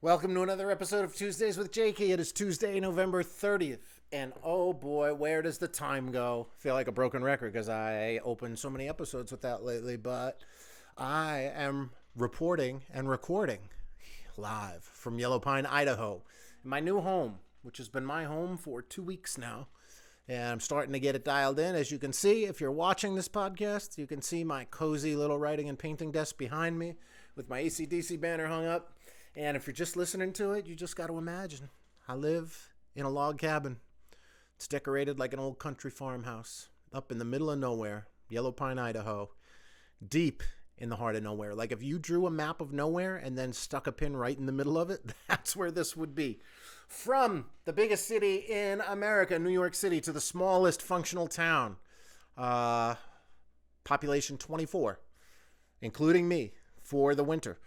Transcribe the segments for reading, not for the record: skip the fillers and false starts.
Welcome to another episode of Tuesdays with Jakey. It is Tuesday, November 30th. And oh boy, where does the time go? I feel like a broken record because I opened so many episodes with that lately, but I am reporting and recording live from Yellow Pine, Idaho, in my new home, which has been my home for 2 weeks now. And I'm starting to get it dialed in. As you can see, if you're watching this podcast, you can see my cozy little writing and painting desk behind me with my AC/DC banner hung up. And if you're just listening to it, you just got to imagine. I live in a log cabin. It's decorated like an old country farmhouse up in the middle of nowhere, Yellow Pine, Idaho, deep in the heart of nowhere. Like if you drew a map of nowhere and then stuck a pin right in the middle of it, that's where this would be. From the biggest city in America, New York City, to the smallest functional town, population 24, including me, for the winter.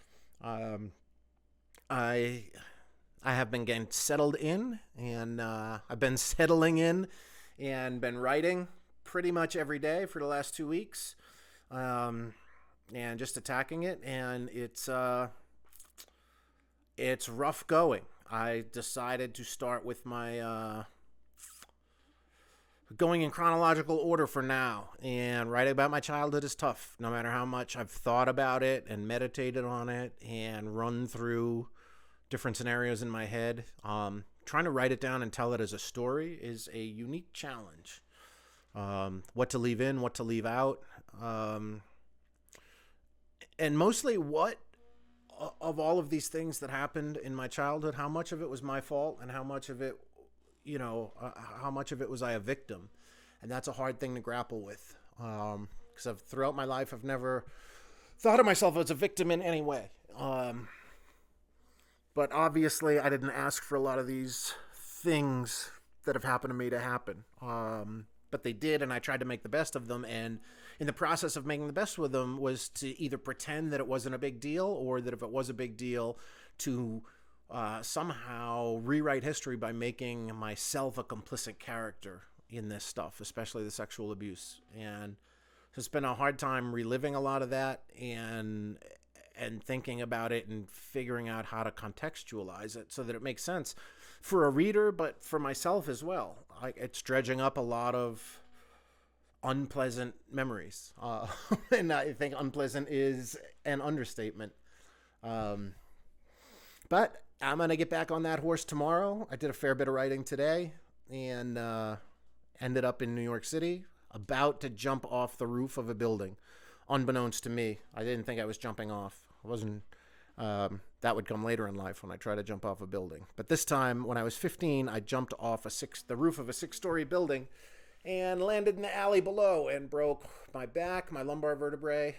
I have been getting settled in, and I've been settling in and been writing pretty much every day for the last 2 weeks, and just attacking it, and it's rough going. I decided to start with my going in chronological order for now, and writing about my childhood is tough, no matter how much I've thought about it and meditated on it and run through different scenarios in my head. Trying to write it down and tell it as a story is a unique challenge. What to leave in, what to leave out, and mostly what of all of these things that happened in my childhood, how much of it was my fault and how much of it, how much of it was I a victim? And that's a hard thing to grapple with. Because throughout my life, I've never thought of myself as a victim in any way. But obviously, I didn't ask for a lot of these things that have happened to me to happen. But they did, and I tried to make the best of them. And in the process of making the best with them was to either pretend that it wasn't a big deal, or that if it was a big deal, to somehow rewrite history by making myself a complicit character in this stuff, especially the sexual abuse. And it's been a hard time reliving a lot of that and thinking about it and figuring out how to contextualize it so that it makes sense for a reader, but for myself as well. It's dredging up a lot of unpleasant memories. And I think unpleasant is an understatement. But I'm going to get back on that horse tomorrow. I did a fair bit of writing today and ended up in New York City, about to jump off the roof of a building. Unbeknownst to me, I didn't think I was jumping off. I wasn't. That would come later in life when I try to jump off a building. But this time, when I was 15, I jumped off the roof of a 6-story building and landed in the alley below and broke my back, my lumbar vertebrae,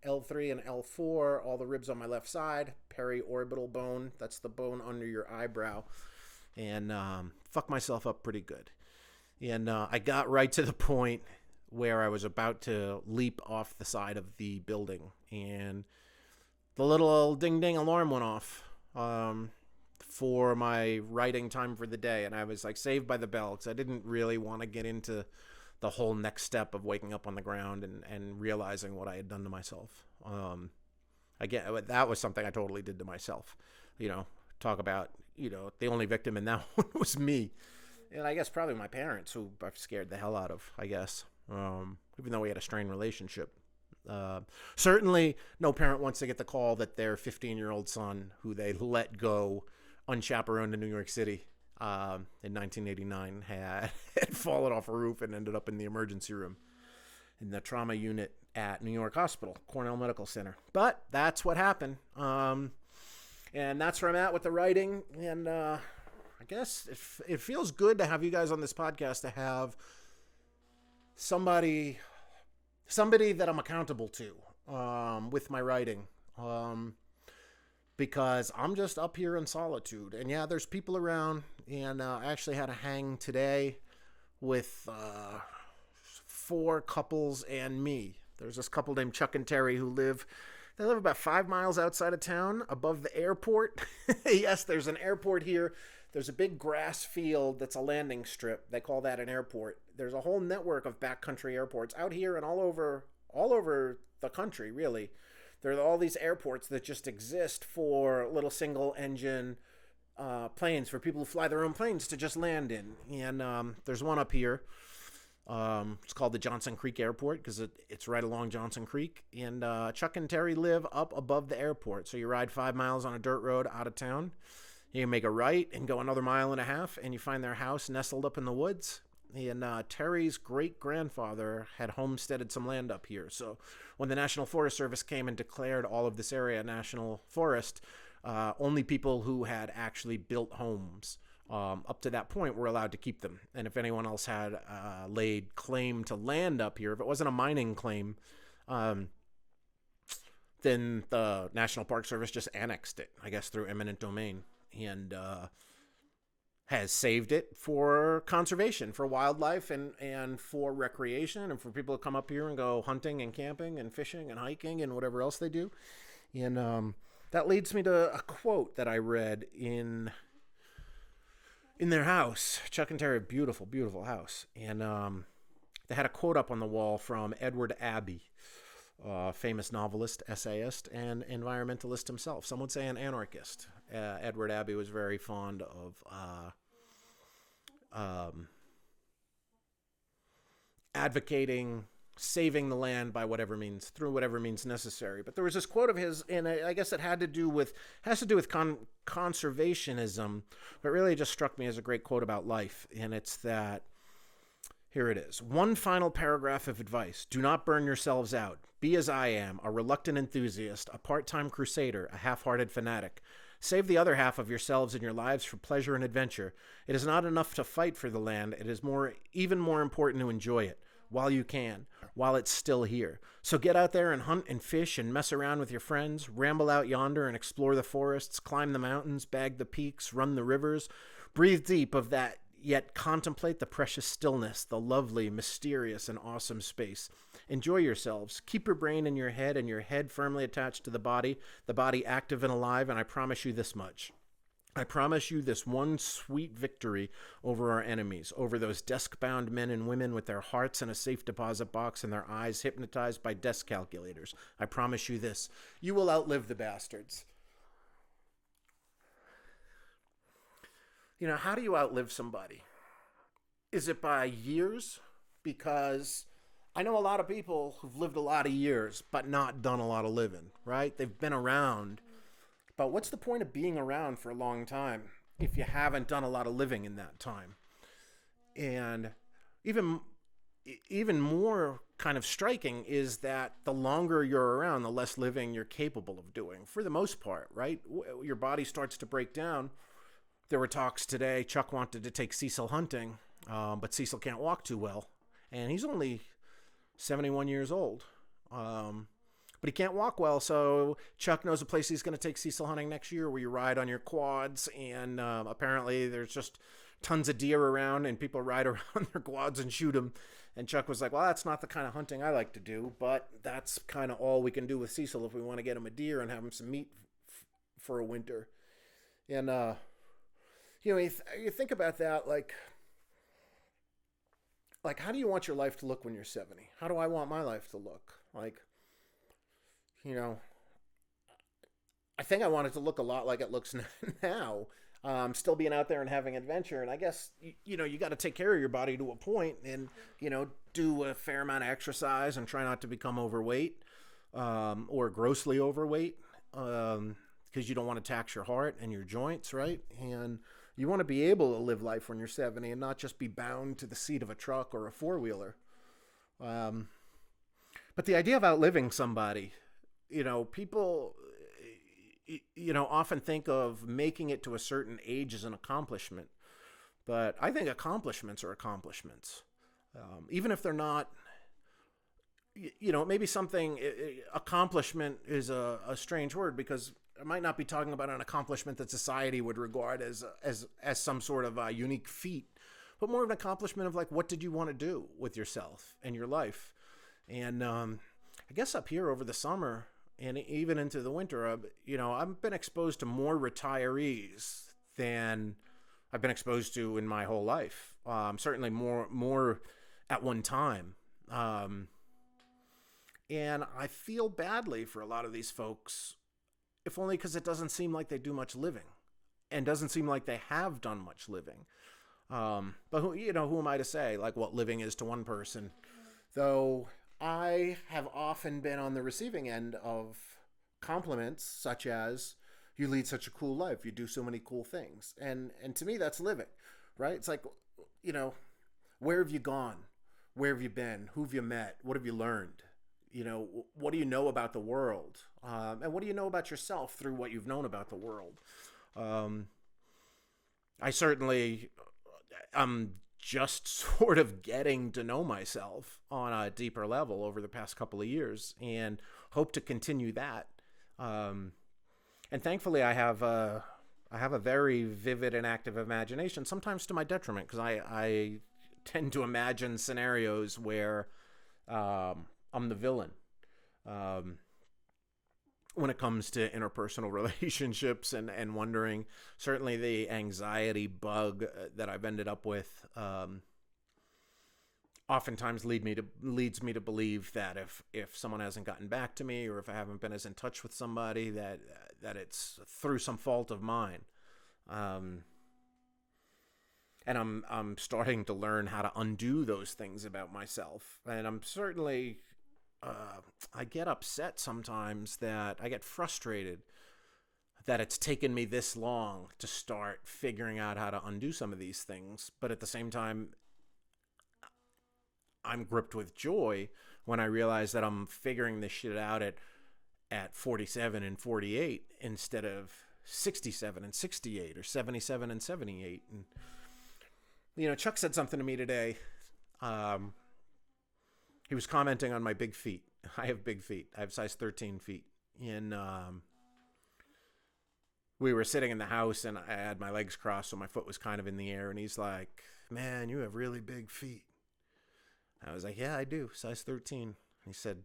L3 and L4, all the ribs on my left side, periorbital bone, that's the bone under your eyebrow, and fucked myself up pretty good. And I got right to the point where I was about to leap off the side of the building, and the little ding-ding alarm went off for my writing time for the day, and I was like saved by the bell because I didn't really want to get into the whole next step of waking up on the ground and realizing what I had done to myself. Again, that was something I totally did to myself. Talk about, the only victim in that one was me. And I guess probably my parents, who I've scared the hell out of, I guess. Even though we had a strained relationship. Certainly no parent wants to get the call that their 15-year-old son, who they let go unchaperoned in New York City in 1989, had fallen off a roof and ended up in the emergency room in the trauma unit at New York Hospital, Cornell Medical Center. But that's what happened. And that's where I'm at with the writing. And I guess it feels good to have you guys on this podcast, to have somebody that I'm accountable to with my writing, because I'm just up here in solitude. And yeah, there's people around, and I actually had a hang today with 4 couples and me. There's this couple named Chuck and Terry who live about 5 miles outside of town, above the airport. Yes, there's an airport here. There's a big grass field that's a landing strip. They call that an airport. There's a whole network of backcountry airports out here and all over the country, really. There are all these airports that just exist for little single engine planes, for people who fly their own planes to just land in. And there's one up here. It's called the Johnson Creek Airport because it's right along Johnson Creek. And Chuck and Terry live up above the airport. So you ride 5 miles on a dirt road out of town. You make a right and go another 1.5 miles, and you find their house nestled up in the woods. And Terry's great-grandfather had homesteaded some land up here. So when the National Forest Service came and declared all of this area national forest, only people who had actually built homes up to that point were allowed to keep them. And if anyone else had laid claim to land up here, if it wasn't a mining claim, then the National Park Service just annexed it, I guess, through eminent domain. And has saved it for conservation, for wildlife, and for recreation, and for people to come up here and go hunting and camping and fishing and hiking and whatever else they do. And that leads me to a quote that I read in their house. Chuck and Terry, beautiful, beautiful house. And they had a quote up on the wall from Edward Abbey, famous novelist, essayist, and environmentalist himself. Some would say an anarchist. Edward Abbey was very fond of advocating saving the land by whatever means, through whatever means necessary. But there was this quote of his, and I guess it has to do with conservationism, but really it just struck me as a great quote about life. And it's that, here it is. One final paragraph of advice. Do not burn yourselves out. Be as I am, a reluctant enthusiast, a part-time crusader, a half-hearted fanatic. Save the other half of yourselves and your lives for pleasure and adventure. It is not enough to fight for the land. It is even more important to enjoy it while you can, while it's still here. So get out there and hunt and fish and mess around with your friends. Ramble out yonder and explore the forests, climb the mountains, bag the peaks, run the rivers. Breathe deep of that, yet contemplate the precious stillness, the lovely, mysterious, and awesome space. Enjoy yourselves. Keep your brain in your head and your head firmly attached to the body active and alive, and I promise you this much. I promise you this one sweet victory over our enemies, over those desk-bound men and women with their hearts in a safe deposit box and their eyes hypnotized by desk calculators. I promise you this. You will outlive the bastards. You know, how do you outlive somebody? Is it by years? Because I know a lot of people who've lived a lot of years, but not done a lot of living, right? They've been around. But what's the point of being around for a long time if you haven't done a lot of living in that time? And even more kind of striking is that the longer you're around, the less living you're capable of doing, for the most part, right? Your body starts to break down. There were talks today. Chuck wanted to take Cecil hunting, but Cecil can't walk too well. And he's only 71 years old. But he can't walk well, so Chuck knows a place he's going to take Cecil hunting next year where you ride on your quads, and apparently there's just tons of deer around, and people ride around their quads and shoot them. And Chuck was like, well, that's not the kind of hunting I like to do, but that's kind of all we can do with Cecil if we want to get him a deer and have him some meat for a winter. And, you think about that, like, how do you want your life to look when you're 70? How do I want my life to look? Like, I think I want it to look a lot like it looks now. Still being out there and having adventure. And I guess, you got to take care of your body to a point and, do a fair amount of exercise and try not to become overweight or grossly overweight because you don't want to tax your heart and your joints, right? And you want to be able to live life when you're 70 and not just be bound to the seat of a truck or a four-wheeler. But the idea of outliving somebody, people, often think of making it to a certain age as an accomplishment. But I think accomplishments are accomplishments. Even if they're not, maybe accomplishment is a strange word because I might not be talking about an accomplishment that society would regard as some sort of unique feat, but more of an accomplishment of like, what did you want to do with yourself and your life? And I guess up here over the summer and even into the winter, I've been exposed to more retirees than I've been exposed to in my whole life. Certainly more at one time. And I feel badly for a lot of these folks, if only because it doesn't seem like they do much living and doesn't seem like they have done much living. But who am I to say like what living is to one person? Though I have often been on the receiving end of compliments such as, you lead such a cool life, you do so many cool things. And to me, that's living, right? It's like, where have you gone? Where have you been? Who have you met? What have you learned? What do you know about the world? And what do you know about yourself through what you've known about the world? I'm just sort of getting to know myself on a deeper level over the past couple of years, and hope to continue that. And thankfully, I have a very vivid and active imagination, sometimes to my detriment, because I tend to imagine scenarios where I'm the villain. When it comes to interpersonal relationships and wondering, certainly the anxiety bug that I've ended up with oftentimes leads me to believe that if someone hasn't gotten back to me, or if I haven't been as in touch with somebody, that it's through some fault of mine. And I'm starting to learn how to undo those things about myself. And I'm certainly I get upset sometimes, that I get frustrated that it's taken me this long to start figuring out how to undo some of these things. But at the same time, I'm gripped with joy when I realize that I'm figuring this shit out at 47 and 48 instead of 67 and 68 or 77 and 78. And, Chuck said something to me today. He was commenting on my big feet. I have big feet. I have size 13 feet. And we were sitting in the house, and I had my legs crossed, so my foot was kind of in the air. And he's like, "Man, you have really big feet." I was like, "Yeah, I do. Size 13. He said,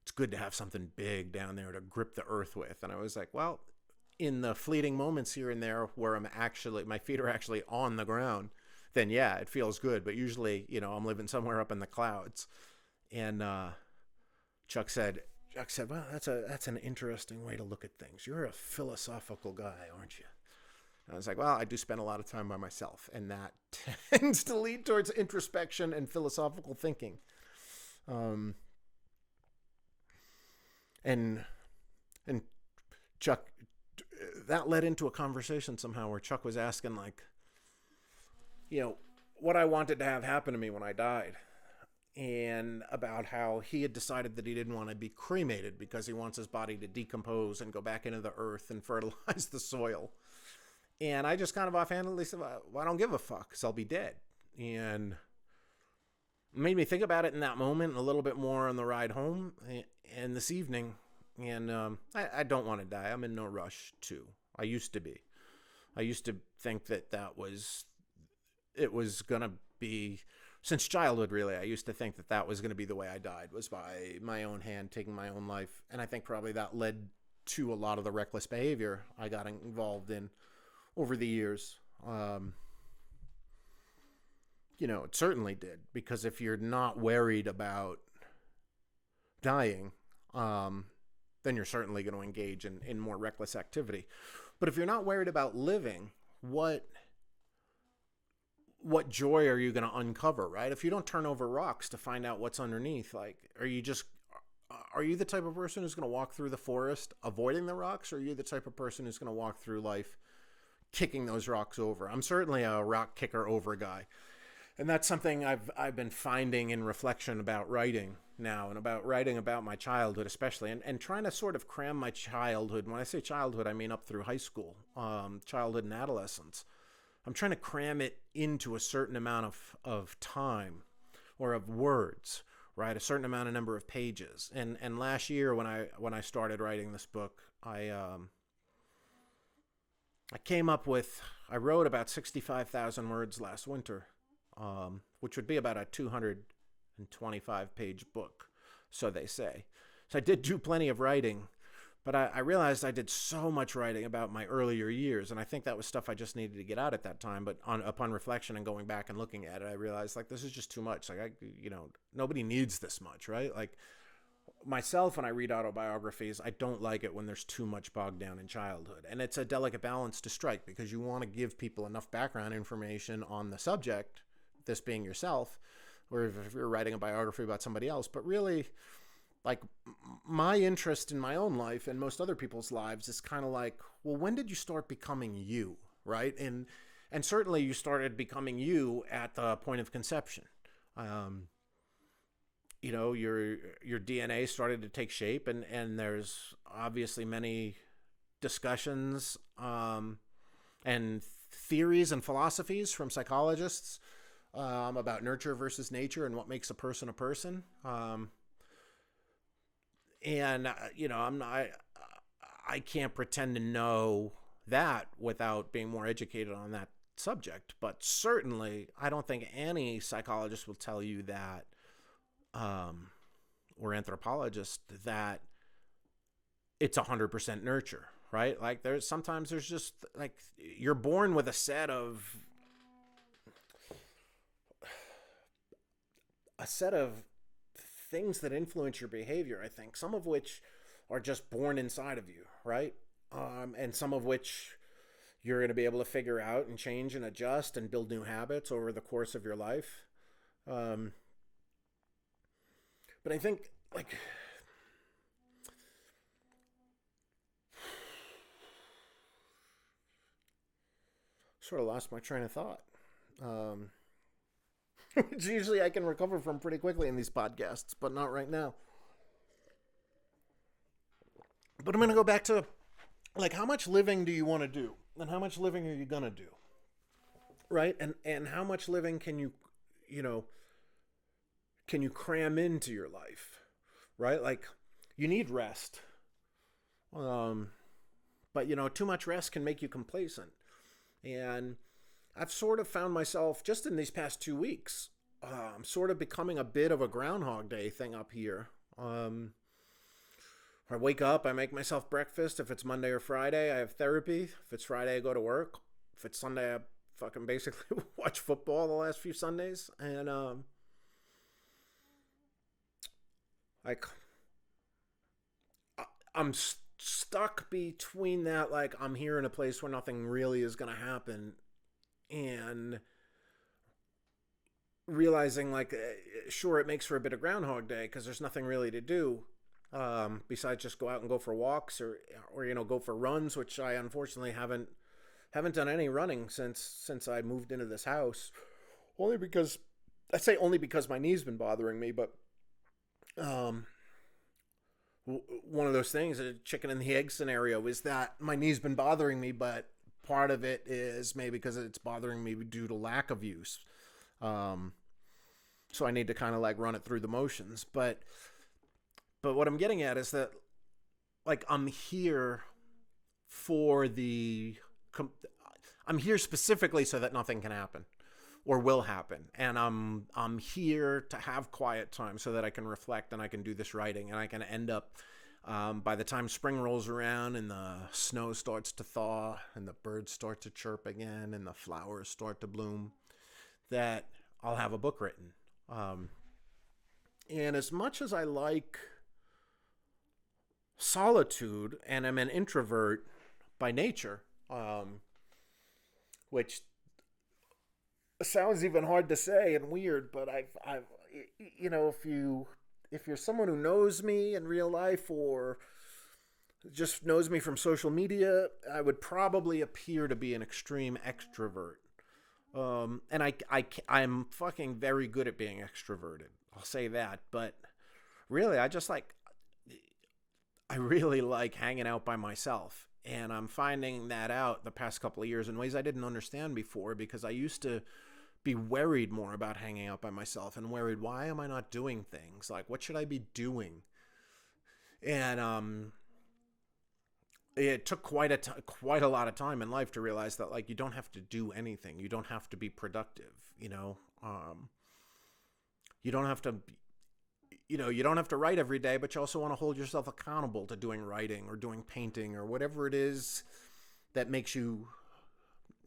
"It's good to have something big down there to grip the earth with." And I was like, well, in the fleeting moments here and there where my feet are actually on the ground, then yeah, it feels good. But usually, I'm living somewhere up in the clouds. And Chuck said, "Well, that's an interesting way to look at things. You're a philosophical guy, aren't you?" And I was like, well, I do spend a lot of time by myself, and that tends to lead towards introspection and philosophical thinking. And Chuck, that led into a conversation somehow where Chuck was asking, like, what I wanted to have happen to me when I died, and about how he had decided that he didn't want to be cremated because he wants his body to decompose and go back into the earth and fertilize the soil. And I just kind of offhandedly said, well, I don't give a fuck, because I'll be dead. And it made me think about it in that moment a little bit more on the ride home and this evening. And I don't want to die. I'm in no rush to. I used to be. I used to think that it was going to be, since childhood, really, I used to think that was going to be the way I died, was by my own hand, taking my own life. And I think probably that led to a lot of the reckless behavior I got involved in over the years. It certainly did, because if you're not worried about dying, then you're certainly going to engage in more reckless activity. But if you're not worried about living, what joy are you going to uncover, right? If you don't turn over rocks to find out what's underneath, like, are you the type of person who's going to walk through the forest avoiding the rocks, or are you the type of person who's going to walk through life kicking those rocks over? I'm certainly a rock kicker over guy. And that's something I've been finding in reflection about writing now, and about writing about my childhood especially, and trying to sort of cram my childhood. When I say childhood, I mean up through high school, childhood and adolescence. I'm trying to cram it into a certain amount of time, or of words, right? A certain number of pages. And last year when I started writing this book, I wrote about 65,000 words last winter, which would be about a 225-page book, so they say. So I did do plenty of writing, but I realized I did so much writing about my earlier years, and I think that was stuff I just needed to get out at that time. But upon reflection and going back and looking at it, I realized, like, this is just too much. Like, nobody needs this much, right? Like, myself, when I read autobiographies, I don't like it when there's too much bogged down in childhood. And it's a delicate balance to strike, because you want to give people enough background information on the subject, this being yourself, or if you're writing a biography about somebody else. But really, like, my interest in my own life and most other people's lives is kind of like, well, when did you start becoming you, right? And certainly you started becoming you at the point of conception. You know, your DNA started to take shape, and there's obviously many discussions and theories and philosophies from psychologists about nurture versus nature and what makes a person a person. And you know, I can't pretend to know that without being more educated on that subject. But certainly, I don't think any psychologist will tell you that, or anthropologist, that it's 100% nurture, right? Like, there's just like, you're born with a set of things that influence your behavior, I think, some of which are just born inside of you, right? And some of which you're going to be able to figure out and change and adjust and build new habits over the course of your life. But I think, like, sort of lost my train of thought. Which usually I can recover from pretty quickly in these podcasts, but not right now. But I'm going to go back to, like, how much living do you want to do? And how much living are you going to do? Right? And how much living can you cram into your life? Right? Like, you need rest. But, you know, too much rest can make you complacent. And I've sort of found myself, just in these past 2 weeks, I'm sort of becoming a bit of a Groundhog Day thing up here. I wake up, I make myself breakfast. If it's Monday or Friday, I have therapy. If it's Friday, I go to work. If it's Sunday, I fucking basically watch football the last few Sundays. And I'm stuck between that, like, I'm here in a place where nothing really is going to happen, and realizing, like, sure, it makes for a bit of Groundhog Day because there's nothing really to do besides just go out and go for walks or you know, go for runs, which I unfortunately haven't done any running since I moved into this house. Only because my knee's been bothering me, but one of those things, a chicken and the egg scenario, is that my knee's been bothering me, but part of it is maybe because it's bothering me due to lack of use. So I need to kind of, like, run it through the motions. But what I'm getting at is that, like, I'm here specifically so that nothing can happen or will happen. And I'm here to have quiet time so that I can reflect and I can do this writing, and I can end up, by the time spring rolls around and the snow starts to thaw and the birds start to chirp again and the flowers start to bloom, that I'll have a book written. And as much as I like solitude, and I'm an introvert by nature, which sounds even hard to say and weird, but I've you know, if you're someone who knows me in real life or just knows me from social media, I would probably appear to be an extreme extrovert. And I'm fucking very good at being extroverted. I'll say that. But really, I really like hanging out by myself. And I'm finding that out the past couple of years in ways I didn't understand before, because I used to be worried more about hanging out by myself and worried, why am I not doing things? Like, what should I be doing? And it took quite a lot of time in life to realize that, like, you don't have to do anything. You don't have to be productive, you know. You don't have to, you know, you don't have to write every day, but you also want to hold yourself accountable to doing writing or doing painting or whatever it is that makes you,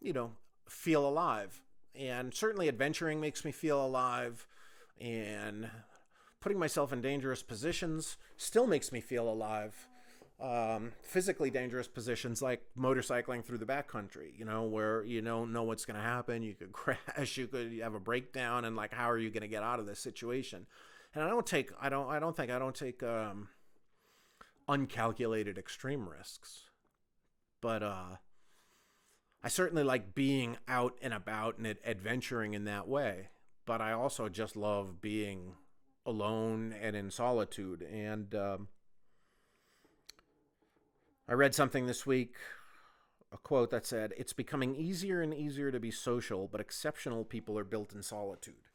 you know, feel alive. And certainly adventuring makes me feel alive, and putting myself in dangerous positions still makes me feel alive. Physically dangerous positions like motorcycling through the backcountry, where you don't know what's going to happen. You could crash, you could have a breakdown, and like, how are you going to get out of this situation? And I don't take uncalculated extreme risks, but I certainly like being out and about and adventuring in that way. But I also just love being alone and in solitude. And I read something this week, a quote that said, "It's becoming easier and easier to be social, but exceptional people are built in solitude."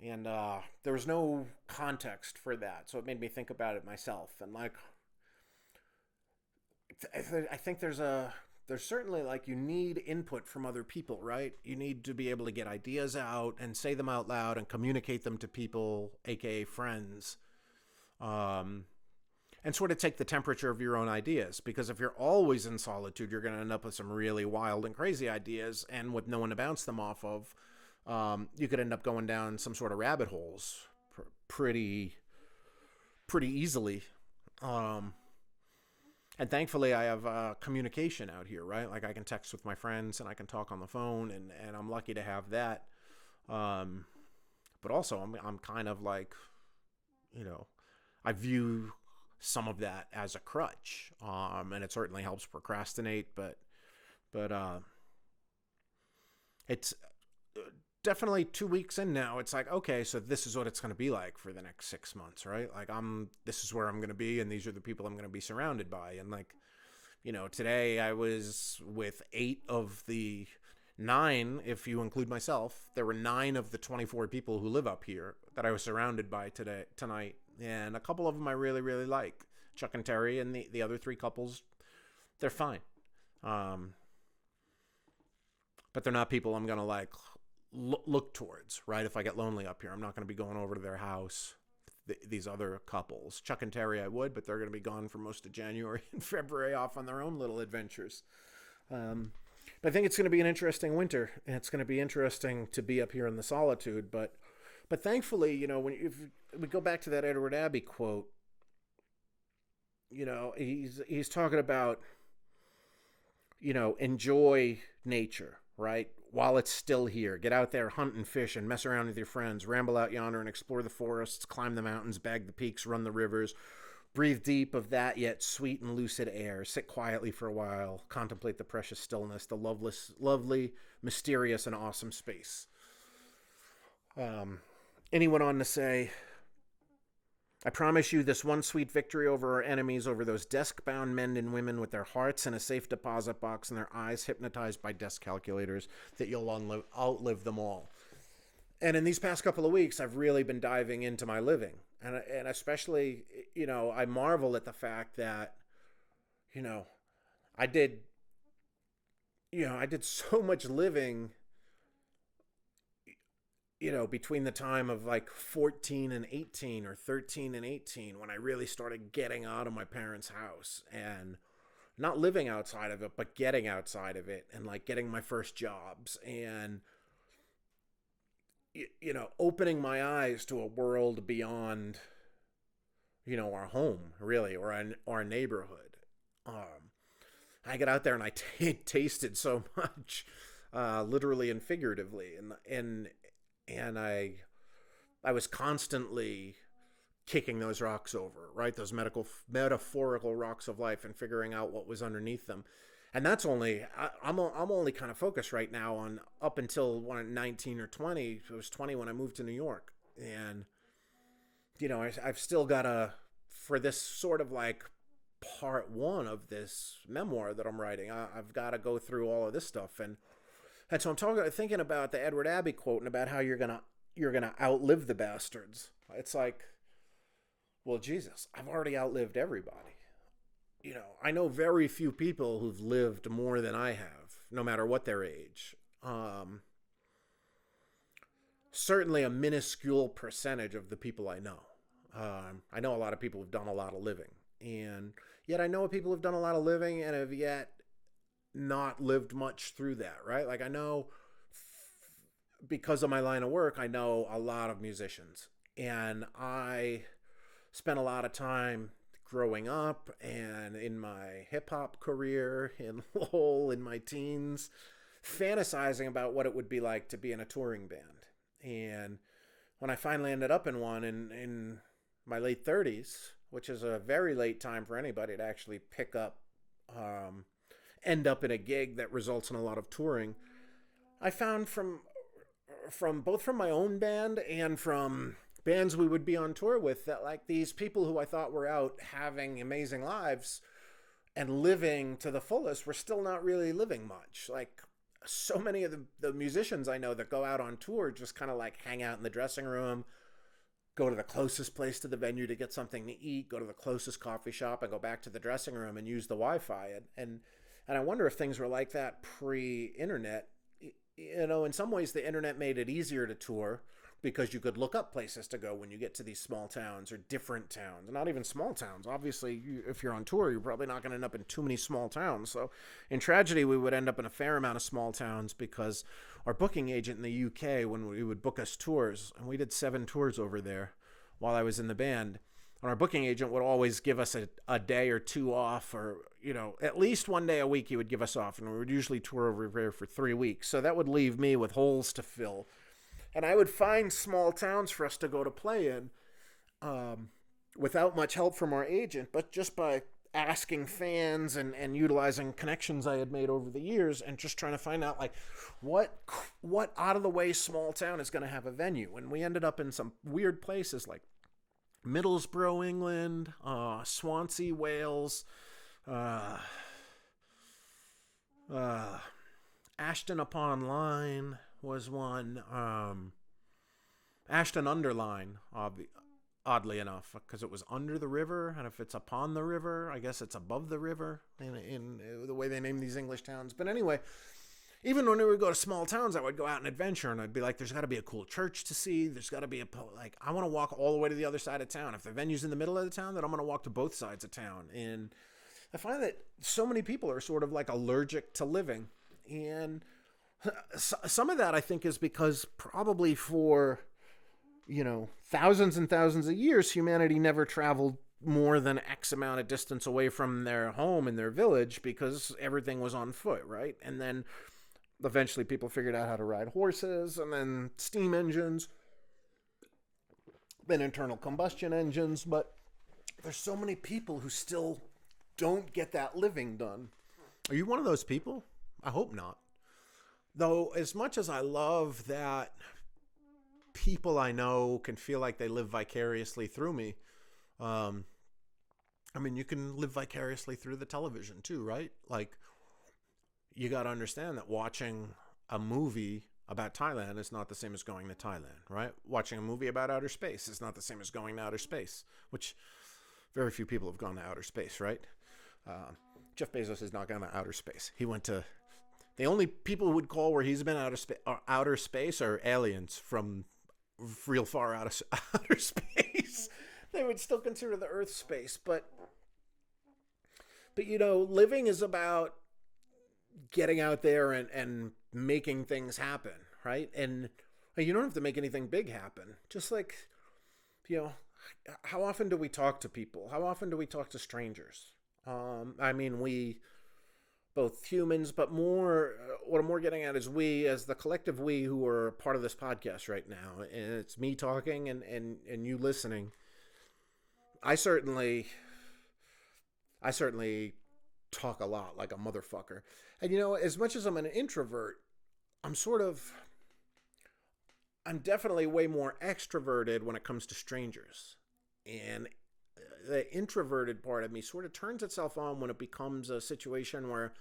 And there was no context for that, so it made me think about it myself. And like, I think there's certainly, like, you need input from other people, right? You need to be able to get ideas out and say them out loud and communicate them to people, aka friends, and sort of take the temperature of your own ideas. Because if you're always in solitude, you're going to end up with some really wild and crazy ideas, and with no one to bounce them off of, you could end up going down some sort of rabbit holes pretty easily. And thankfully, I have communication out here, right? Like, I can text with my friends and I can talk on the phone, and I'm lucky to have that. But also, I'm kind of like, I view some of that as a crutch, and it certainly helps procrastinate. But it's definitely 2 weeks in now. It's like, okay, so this is what it's going to be like for the next 6 months, right? Like, this is where I'm going to be, and these are the people I'm going to be surrounded by. And like, today I was with 8 of the 9, if you include myself. There were 9 of the 24 people who live up here that I was surrounded by tonight. And a couple of them I really, really like. Chuck and Terry, and the other 3 couples, they're fine. But they're not people I'm going to like look towards, right? If I get lonely up here, I'm not going to be going over to their house. These other couples, Chuck and Terry, I would, but they're going to be gone for most of January and February, off on their own little adventures. But I think it's going to be an interesting winter, and it's going to be interesting to be up here in the solitude. But thankfully, if we go back to that Edward Abbey quote, he's talking about, enjoy nature, right? While it's still here. Get out there, hunt and fish, and mess around with your friends. Ramble out yonder and explore the forests, climb the mountains, bag the peaks, run the rivers. Breathe deep of that yet sweet and lucid air. Sit quietly for a while. Contemplate the precious stillness, the lovely, mysterious, and awesome space. And he went on to say, "I promise you this one sweet victory over our enemies, over those desk-bound men and women with their hearts in a safe deposit box and their eyes hypnotized by desk calculators, that you'll outlive them all." And in these past couple of weeks, I've really been diving into my living. And especially, I marvel at the fact that, I did so much living, between the time of like 14 and 18 or 13 and 18, when I really started getting out of my parents' house and not living outside of it, but getting outside of it, and like getting my first jobs, and, opening my eyes to a world beyond, our home, really, or our neighborhood. I got out there and I tasted so much, literally and figuratively. And I was constantly kicking those rocks over, right? Those metaphorical rocks of life, and figuring out what was underneath them. And that's only, I'm only kind of focused right now on up until 19 or 20. It was 20 when I moved to New York. And, I've still got for this sort of like part 1 of this memoir that I'm writing, I've got to go through all of this stuff. And so I'm thinking about the Edward Abbey quote, and about how you're gonna outlive the bastards. It's like, well, Jesus, I've already outlived everybody. I know very few people who've lived more than I have, no matter what their age. Certainly a minuscule percentage of the people I know. I know a lot of people who've done a lot of living, and yet I know people who've done a lot of living and have yet not lived much through that, right? Like, I know, because of my line of work, I know a lot of musicians, And I spent a lot of time growing up and in my hip hop career, in my teens, fantasizing about what it would be like to be in a touring band. And when I finally ended up in one in my late 30s, which is a very late time for anybody to actually pick up, end up in a gig that results in a lot of touring, I found from both from my own band and from bands we would be on tour with that, like, these people who I thought were out having amazing lives and living to the fullest were still not really living much. Like, so many of the musicians I know that go out on tour just kind of like hang out in the dressing room, go to the closest place to the venue to get something to eat, go to the closest coffee shop, and go back to the dressing room and use the Wi-Fi. And I wonder if things were like that pre-internet. You know, in some ways the internet made it easier to tour because you could look up places to go when you get to these small towns or different towns. Not even small towns. Obviously, if you're on tour, you're probably not going to end up in too many small towns. So in tragedy, we would end up in a fair amount of small towns because our booking agent in the UK, when we would book us tours, and we did 7 tours over there while I was in the band, and our booking agent would always give us a day or 2 off, or, you know, at least 1 day a week he would give us off, and we would usually tour over there for 3 weeks. So that would leave me with holes to fill. And I would find small towns for us to go to play in without much help from our agent, but just by asking fans and utilizing connections I had made over the years and just trying to find out, like, what out-of-the-way small town is going to have a venue. And we ended up in some weird places like Middlesbrough, England, Swansea, Wales, Ashton upon Lyne was one. Ashton under Lyne, oddly enough, because it was under the river, and if it's upon the river, I guess it's above the river in the way they name these English towns. But anyway, even when we would go to small towns, I would go out and adventure, and I'd be like, there's got to be a cool church to see. There's got to be I want to walk all the way to the other side of town. If the venue's in the middle of the town, then I'm going to walk to both sides of town. And I find that so many people are sort of like allergic to living. And some of that, I think, is because probably for, you know, thousands and thousands of years, humanity never traveled more than X amount of distance away from their home and their village because everything was on foot, right? And then eventually people figured out how to ride horses, and then steam engines, then internal combustion engines. But there's so many people who still don't get that living done. Are you one of those people? I hope not. Though, as much as I love that people I know can feel like they live vicariously through me, I mean, you can live vicariously through the television too, right? Like, you got to understand that watching a movie about Thailand is not the same as going to Thailand, right? Watching a movie about outer space is not the same as going to outer space, which very few people have gone to outer space, right? Jeff Bezos has not gone to outer space. He went to... The only people who would call where he's been outer space are aliens from real far out of outer space. They would still consider the Earth space, but you know, living is about getting out there and making things happen, right? And you don't have to make anything big happen. Just like, you know, how often do we talk to people? How often do we talk to strangers? I mean, we... both humans, but more, what I'm more getting at is we, as the collective we who are part of this podcast right now, and it's me talking and you listening. I certainly talk a lot like a motherfucker. And, you know, as much as I'm an introvert, I'm definitely way more extroverted when it comes to strangers. And the introverted part of me sort of turns itself on when it becomes a situation where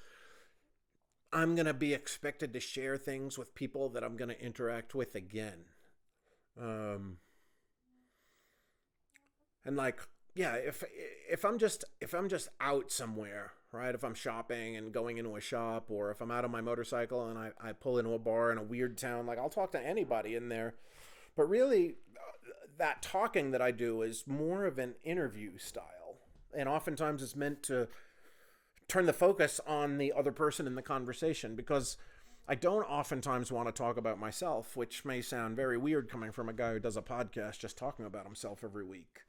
I'm going to be expected to share things with people that I'm going to interact with again. And like, yeah, if I'm just out somewhere, right? If I'm shopping and going into a shop, or if I'm out on my motorcycle and I pull into a bar in a weird town, like, I'll talk to anybody in there. But really, that talking that I do is more of an interview style. And oftentimes it's meant to turn the focus on the other person in the conversation, because I don't oftentimes want to talk about myself, which may sound very weird coming from a guy who does a podcast just talking about himself every week.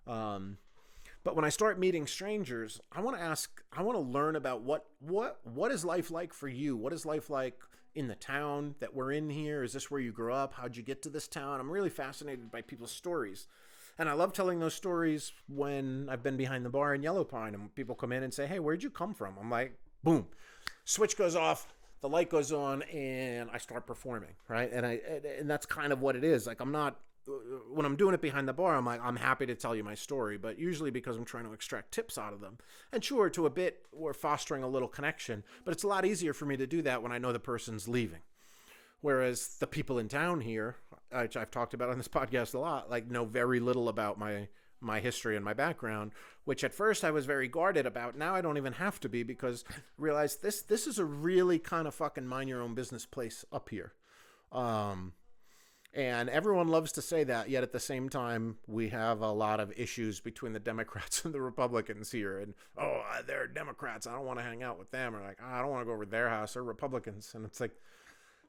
But when I start meeting strangers, I want to learn about what is life like for you? What is life like in the town that we're in here? Is this where you grew up? How'd you get to this town? I'm really fascinated by people's stories. And I love telling those stories when I've been behind the bar in Yellow Pine and people come in and say, hey, where'd you come from? I'm like, boom, switch goes off, the light goes on, and I start performing, right? And that's kind of what it is. Like, I'm not, when I'm doing it behind the bar, I'm like, I'm happy to tell you my story, but usually because I'm trying to extract tips out of them. And sure, to a bit, we're fostering a little connection, but it's a lot easier for me to do that when I know the person's leaving. Whereas the people in town here, which I've talked about on this podcast a lot, like know very little about my history and my background, which at first I was very guarded about. Now I don't even have to be, because I realize this is a really kind of fucking mind your own business place up here. And everyone loves to say that, yet at the same time, we have a lot of issues between the Democrats and the Republicans here. And, they're Democrats, I don't want to hang out with them. Or like, I don't want to go over to their house. They're Republicans. And it's like,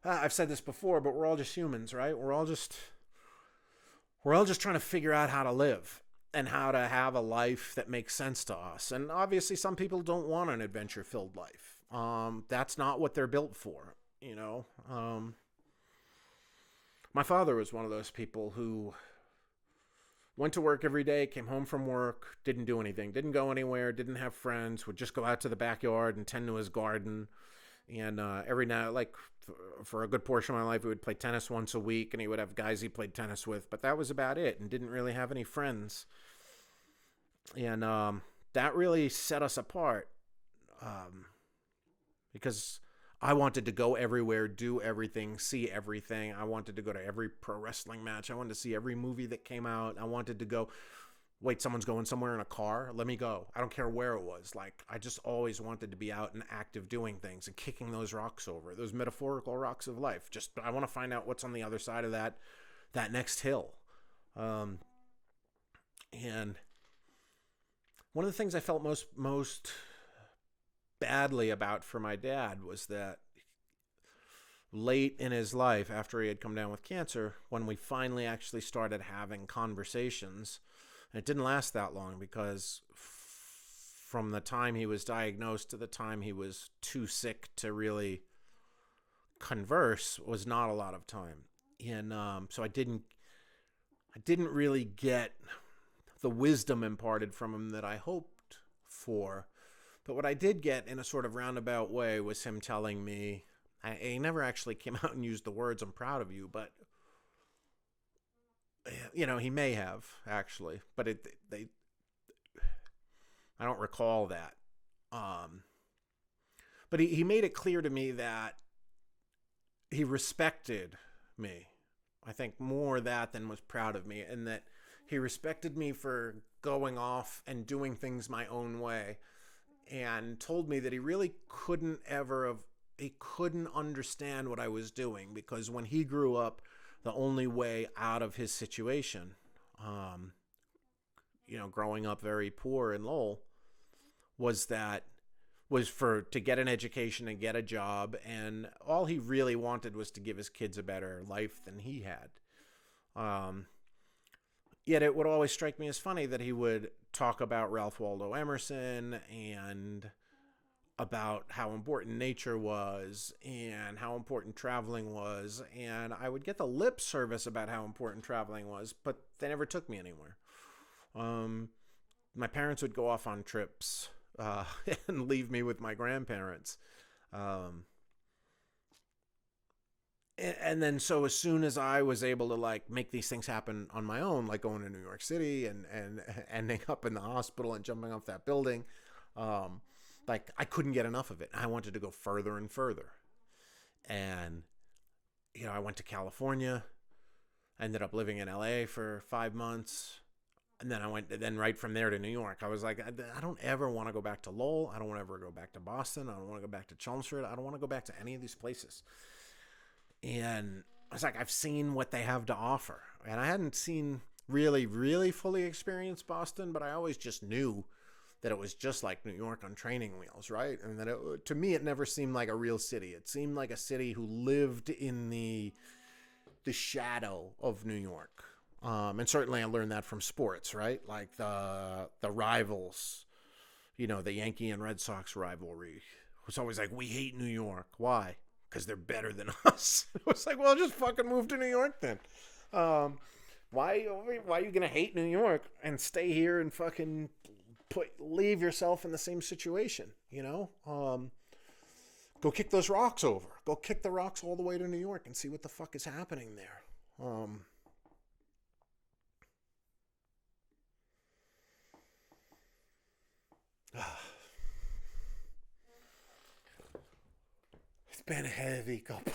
I've said this before, but we're all just humans, right? We're all just trying to figure out how to live and how to have a life that makes sense to us. And obviously some people don't want an adventure-filled life. That's not what they're built for, you know? My father was one of those people who went to work every day, came home from work, didn't do anything, didn't go anywhere, didn't have friends, would just go out to the backyard and tend to his garden. And every night, like for a good portion of my life, we would play tennis once a week, and he would have guys he played tennis with. But that was about it, and didn't really have any friends. And that really set us apart, because I wanted to go everywhere, do everything, see everything. I wanted to go to every pro wrestling match. I wanted to see every movie that came out. I wanted to go, wait, someone's going somewhere in a car? Let me go. I don't care where it was. Like, I just always wanted to be out and active doing things and kicking those rocks over, those metaphorical rocks of life. Just, I want to find out what's on the other side of that next hill. And one of the things I felt most badly about for my dad was that late in his life, after he had come down with cancer, when we finally actually started having conversations, and it didn't last that long, because from the time he was diagnosed to the time he was too sick to really converse was not a lot of time. And so I didn't really get the wisdom imparted from him that I hoped for. But what I did get in a sort of roundabout way was him telling me, he never actually came out and used the words, "I'm proud of you," but you know, he may have actually, but I don't recall that. But he made it clear to me that he respected me. I think more that than was proud of me, and that he respected me for going off and doing things my own way, and told me that he really couldn't understand what I was doing, because when he grew up, the only way out of his situation, growing up very poor in Lowell, was to get an education and get a job, and all he really wanted was to give his kids a better life than he had. Yet it would always strike me as funny that he would talk about Ralph Waldo Emerson and about how important nature was and how important traveling was, and I would get the lip service about how important traveling was, but they never took me anywhere. My parents would go off on trips and leave me with my grandparents. And then so as soon as I was able to like make these things happen on my own, like going to New York City and ending up in the hospital and jumping off that building, like I couldn't get enough of it. I wanted to go further and further. And, I went to California, ended up living in LA for 5 months. And then right from there to New York. I was like, I don't ever want to go back to Lowell. I don't want to ever go back to Boston. I don't want to go back to Chelmsford. I don't want to go back to any of these places. And I was like, I've seen what they have to offer. And I hadn't seen really, really fully experienced Boston, but I always just knew that it was just like New York on training wheels, right? And that to me, it never seemed like a real city. It seemed like a city who lived in the shadow of New York. And certainly I learned that from sports, right? Like the rivals, the Yankee and Red Sox rivalry. It was always like, we hate New York. Why? Because they're better than us. It was like, well, just fucking move to New York then. Why are you going to hate New York and stay here and fucking leave yourself in the same situation, Go kick those rocks over. Go kick the rocks all the way to New York and see what the fuck is happening there. It's been a heavy couple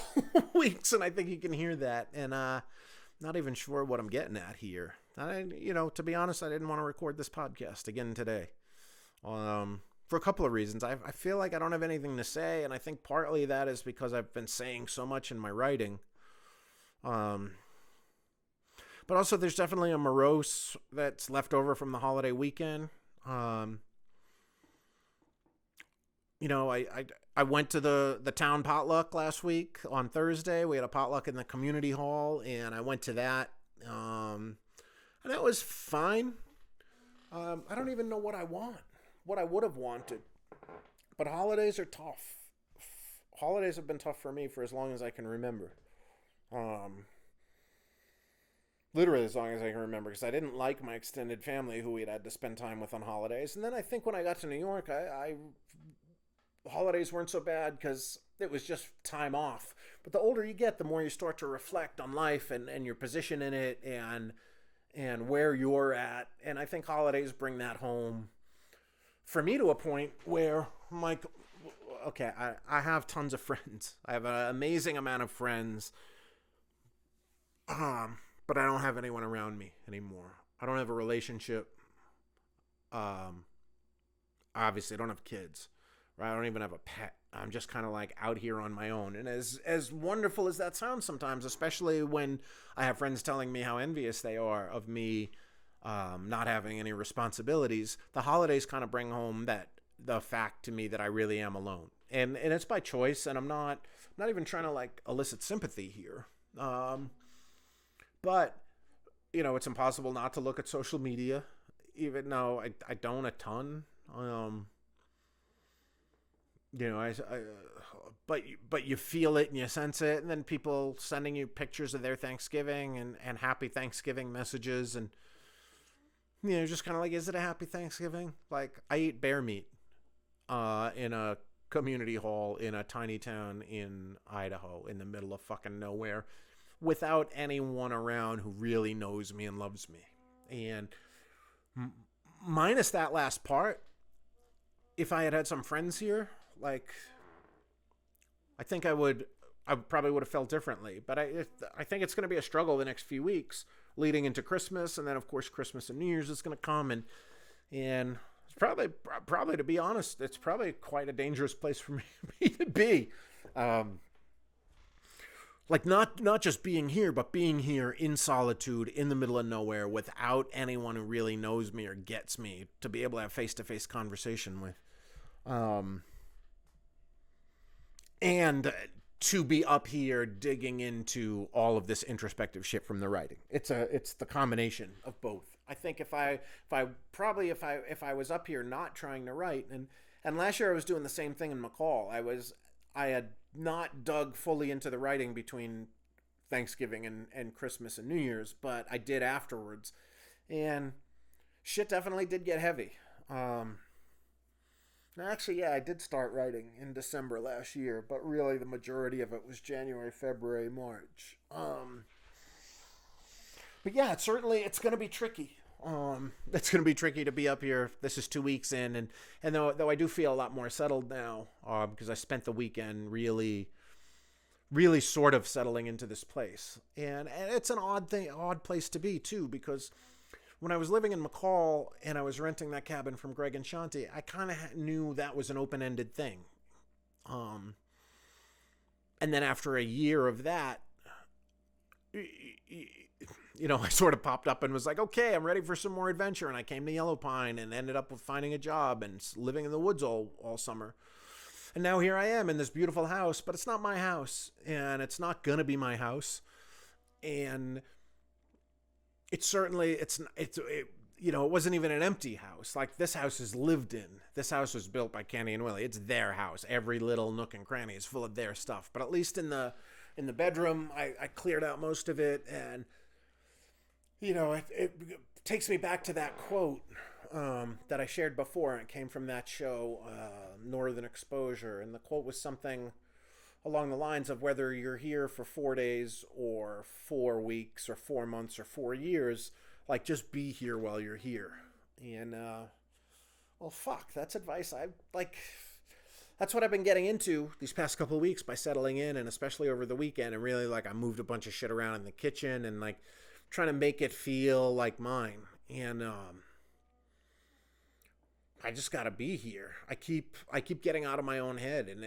weeks, and I think you can hear that. And not even sure what I'm getting at here. To be honest, I didn't want to record this podcast again today. For a couple of reasons. I feel like I don't have anything to say, and I think partly that is because I've been saying so much in my writing. But also there's definitely a morose that's left over from the holiday weekend. I went to the town potluck last week on Thursday. We had a potluck in the community hall, and I went to that. And that was fine. I don't even know what I would have wanted. But holidays are tough. Holidays have been tough for me for as long as I can remember. Literally as long as I can remember, because I didn't like my extended family who we'd had to spend time with on holidays. And then I think when I got to New York, holidays weren't so bad because it was just time off. But the older you get, the more you start to reflect on life and your position in it and where you're at. And I think holidays bring that home for me to a point where I'm like, okay, I have tons of friends. I have an amazing amount of friends. But I don't have anyone around me anymore. I don't have a relationship. Obviously I don't have kids. Right? I don't even have a pet. I'm just kind of like out here on my own. And as wonderful as that sounds sometimes, especially when I have friends telling me how envious they are of me not having any responsibilities, the holidays kind of bring home the fact to me that I really am alone. And it's by choice, and I'm not even trying to like elicit sympathy here. But it's impossible not to look at social media, even though I don't a ton. But you feel it and you sense it, and then people sending you pictures of their Thanksgiving and happy Thanksgiving messages, and just kind of like, is it a happy Thanksgiving? Like, I eat bear meat in a community hall in a tiny town in Idaho in the middle of fucking nowhere without anyone around who really knows me and loves me. And minus that last part, if I had some friends here, like, I think I probably would have felt differently. But I think it's going to be a struggle the next few weeks leading into Christmas. And then, of course, Christmas and New Year's is going to come. And it's probably, to be honest, it's probably quite a dangerous place for me to be. Like, not just being here, but being here in solitude, in the middle of nowhere, without anyone who really knows me or gets me to be able to have face-to-face conversation with. And to be up here digging into all of this introspective shit from the writing. It's the combination of both. I think if I was up here not trying to write, and last year I was doing the same thing in McCall. I had not dug fully into the writing between Thanksgiving and Christmas and New Year's, but I did afterwards. And shit definitely did get heavy. Actually, yeah, I did start writing in December last year, but really the majority of it was January, February, March. But yeah, it's going to be tricky. It's going to be tricky to be up here. This is 2 weeks in, and though I do feel a lot more settled now, because I spent the weekend really, really sort of settling into this place. And it's an odd place to be too, because when I was living in McCall and I was renting that cabin from Greg and Shanti, I kind of knew that was an open-ended thing. And then after a year of that, I sort of popped up and was like, okay, I'm ready for some more adventure. And I came to Yellow Pine and ended up with finding a job and living in the woods all summer. And now here I am in this beautiful house, but it's not my house, and it's not going to be my house. And it wasn't even an empty house. Like, this house is lived in. This house was built by Candy and Willie. It's their house. Every little nook and cranny is full of their stuff. But at least in the bedroom, I cleared out most of it. And, it takes me back to that quote that I shared before. It came from that show, Northern Exposure. And the quote was something along the lines of, whether you're here for 4 days or 4 weeks or 4 months or 4 years, like, just be here while you're here. And, well, fuck, that's advice that's what I've been getting into these past couple of weeks by settling in, and especially over the weekend. And really, like, I moved a bunch of shit around in the kitchen and, like, trying to make it feel like mine. And, I just gotta be here. I keep getting out of my own head. And,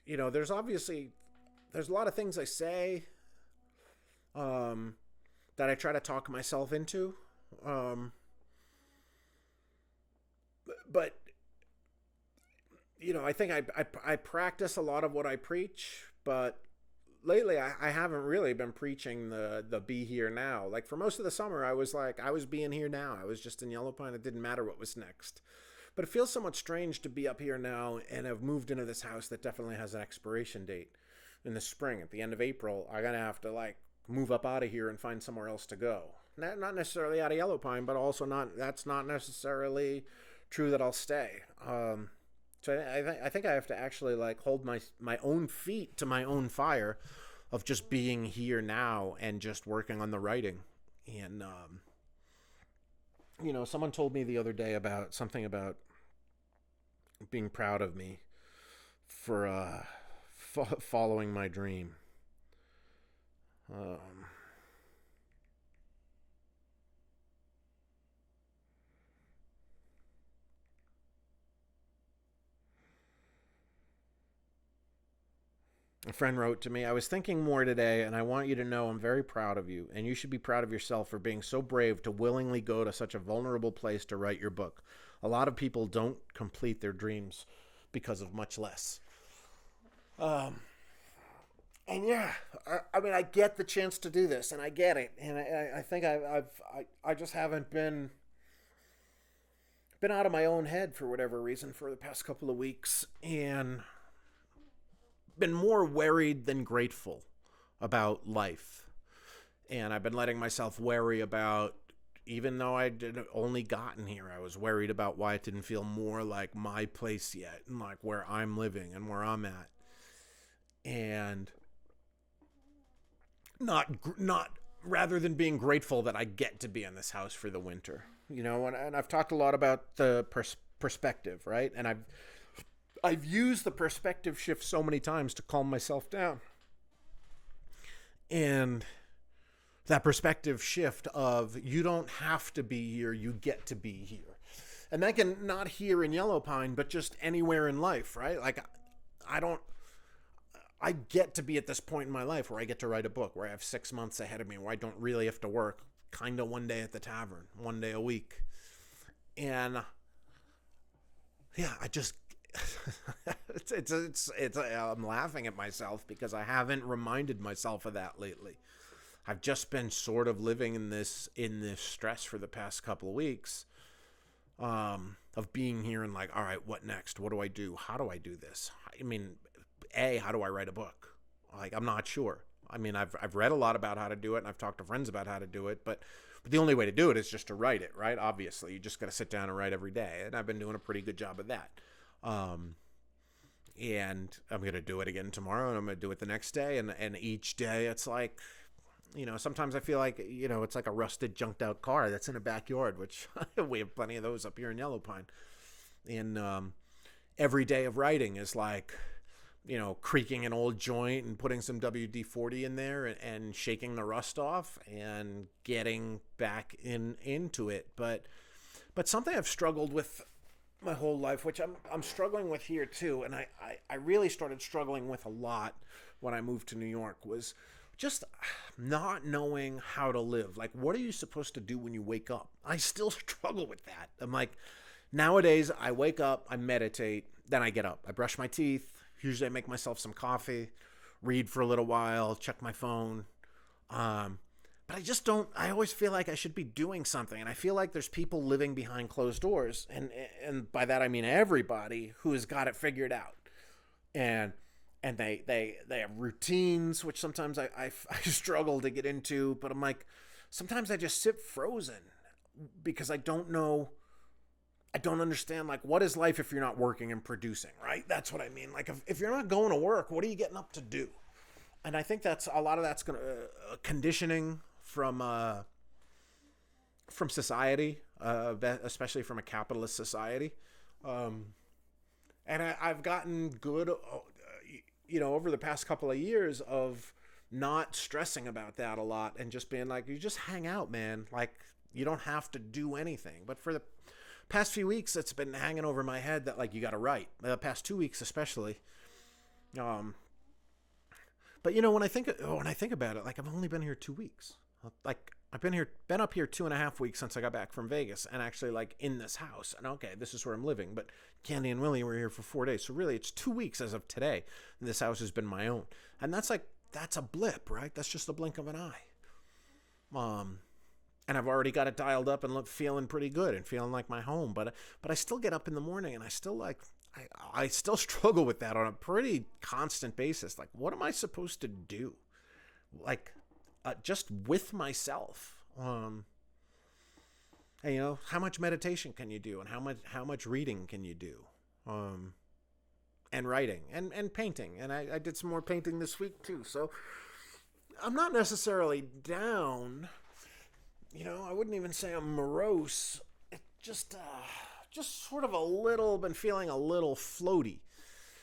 there's a lot of things I say, that I try to talk myself into. But I think I practice a lot of what I preach, but lately I haven't really been preaching the be here now. Like, for most of the summer, I was being here now. I was just in Yellow Pine. It didn't matter what was next. But it feels somewhat strange to be up here now, and I've moved into this house that definitely has an expiration date in the spring. At the end of April, I'm going to have to, like, move up out of here and find somewhere else to go. Not necessarily out of Yellow Pine, but also that's not necessarily true that I'll stay. So I think I have to actually, like, hold my own feet to my own fire of just being here now and just working on the writing. And, someone told me the other day about something about being proud of me for following my dream. A friend wrote to me, "I was thinking more today, and I want you to know I'm very proud of you, and you should be proud of yourself for being so brave to willingly go to such a vulnerable place to write your book. A lot of people don't complete their dreams because of much less." And yeah, I mean, I get the chance to do this, and I get it, and I think I just haven't been out of my own head for whatever reason for the past couple of weeks, and been more worried than grateful about life. And I've been letting myself worry about, even though I had only gotten here, I was worried about why it didn't feel more like my place yet, and like where I'm living and where I'm at. And not rather than being grateful that I get to be in this house for the winter, and I've talked a lot about the perspective, right? And I've used the perspective shift so many times to calm myself down. And that perspective shift of, you don't have to be here, you get to be here. And that can, not here in Yellow Pine, but just anywhere in life, right? Like, I get to be at this point in my life where I get to write a book, where I have 6 months ahead of me, where I don't really have to work, kind of one day at the tavern, one day a week. And yeah, I just, I'm laughing at myself because I haven't reminded myself of that lately. I've just been sort of living in this stress for the past couple of weeks, of being here and like, all right, what next? What do I do? How do I do this? I mean, how do I write a book? Like, I'm not sure. I mean, I've read a lot about how to do it, and I've talked to friends about how to do it, but the only way to do it is just to write it, right? Obviously, you just got to sit down and write every day, and I've been doing a pretty good job of that. And I'm going to do it again tomorrow, and I'm going to do it the next day, and each day it's like, sometimes I feel like, it's like a rusted, junked out car that's in a backyard, which we have plenty of those up here in Yellow Pine. And every day of writing is like, creaking an old joint and putting some WD-40 in there and shaking the rust off and getting back into it. But something I've struggled with my whole life, which I'm struggling with here too, and I really started struggling with a lot when I moved to New York, was just not knowing how to live. Like, what are you supposed to do when you wake up? I still struggle with that. I'm like, nowadays, I wake up, I meditate, then I get up. I brush my teeth. Usually I make myself some coffee, read for a little while, check my phone. But I just don't, I always feel like I should be doing something. And I feel like there's people living behind closed doors. And by that, I mean everybody who has got it figured out. And they have routines, which sometimes I struggle to get into. But I'm like, sometimes I just sit frozen because I don't know. I don't understand, like, what is life if you're not working and producing, right? That's what I mean. Like, if you're not going to work, what are you getting up to do? And I think that's a lot of that's going to conditioning from society, especially from a capitalist society. And I've gotten good, over the past couple of years of not stressing about that a lot and just being like, you just hang out, man. Like, you don't have to do anything. But for the past few weeks, it's been hanging over my head that, like, you got to write. The past 2 weeks, especially. But when I think about it, like, I've only been here 2 weeks. Like, I've been up here 2.5 weeks since I got back from Vegas, and actually, like, in this house. And okay, this is where I'm living. But Candy and Willie were here for 4 days, so really, it's 2 weeks as of today. And this house has been my own, and that's a blip, right? That's just a blink of an eye. And I've already got it dialed up and feeling pretty good and feeling like my home. But I still get up in the morning and I still I still struggle with that on a pretty constant basis. Like, what am I supposed to do? Like, just with myself. And, how much meditation can you do, and how much reading can you do? And writing and painting. And I did some more painting this week too. So I'm not necessarily down. I wouldn't even say I'm morose. It just sort of been feeling a little floaty.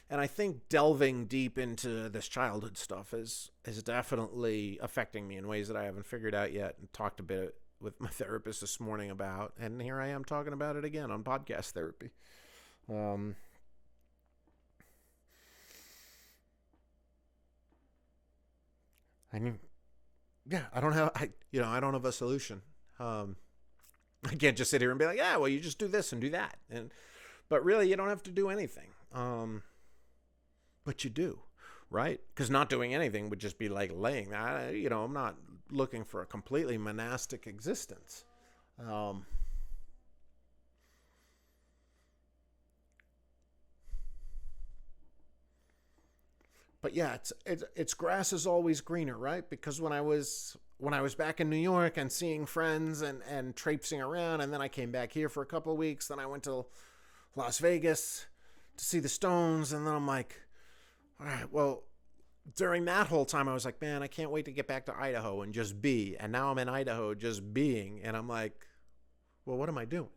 And I think delving deep into this childhood stuff is definitely affecting me in ways that I haven't figured out yet, and talked a bit with my therapist this morning about. And here I am talking about it again on podcast therapy. I mean, yeah, I don't have a solution. I can't just sit here and be like, yeah, well, you just do this and do that. But really, you don't have to do anything. But you do, right? Because not doing anything would just be like laying. I'm not looking for a completely monastic existence. But yeah, it's grass is always greener, right? Because when I was back in New York and seeing friends and traipsing around, and then I came back here for a couple of weeks, then I went to Las Vegas to see the Stones, and then I'm like, all right, well, during that whole time I was like, man, I can't wait to get back to Idaho and just be. And now I'm in Idaho just being, and I'm like, well, what am I doing?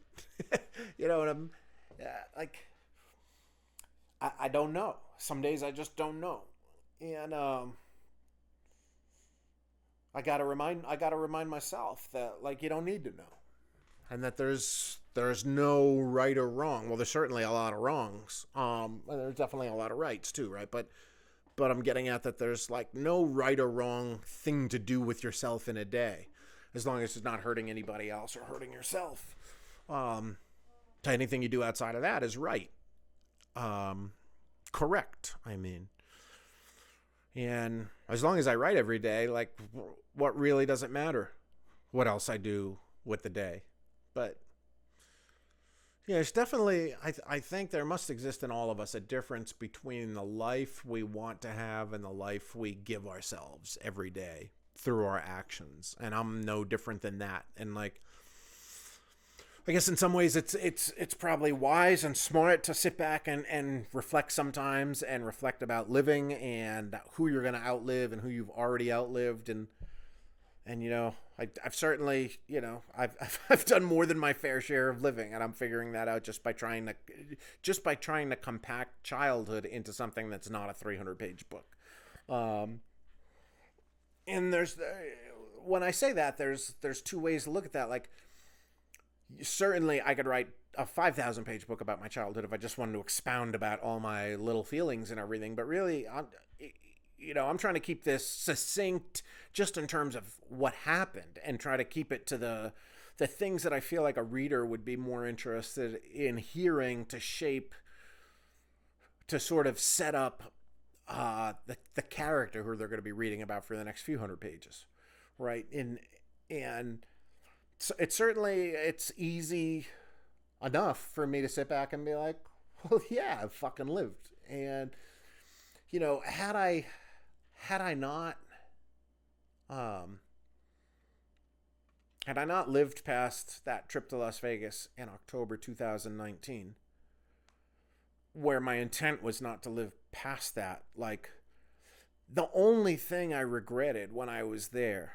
And I'm like, I don't know. Some days I just don't know. And I gotta remind myself that, like, you don't need to know, and that there's no right or wrong. Well, there's certainly a lot of wrongs. And there's definitely a lot of rights too, right? But I'm getting at that there's, like, no right or wrong thing to do with yourself in a day, as long as it's not hurting anybody else or hurting yourself. Anything you do outside of that is right. Correct, I mean. And as long as I write every day, like, what really does it matter what else I do with the day? But yeah, it's definitely, I think there must exist in all of us a difference between the life we want to have and the life we give ourselves every day through our actions. And I'm no different than that. And, like, I guess in some ways it's probably wise and smart to sit back and reflect sometimes, and reflect about living and who you're going to outlive and who you've already outlived. And I've certainly, I've done more than my fair share of living, and I'm figuring that out just by trying to compact childhood into something that's not a 300-page book. And when I say that, there's two ways to look at that. Like, certainly I could write a 5,000-page book about my childhood if I just wanted to expound about all my little feelings and everything. But really, I'm trying to keep this succinct just in terms of what happened and try to keep it to the things that I feel like a reader would be more interested in hearing to shape, to sort of set up the character who they're going to be reading about for the next few hundred pages, right? And so it's easy enough for me to sit back and be like, well, yeah, I've fucking lived. And had I not lived past that trip to Las Vegas in October 2019, where my intent was not to live past that, like, the only thing I regretted when I was there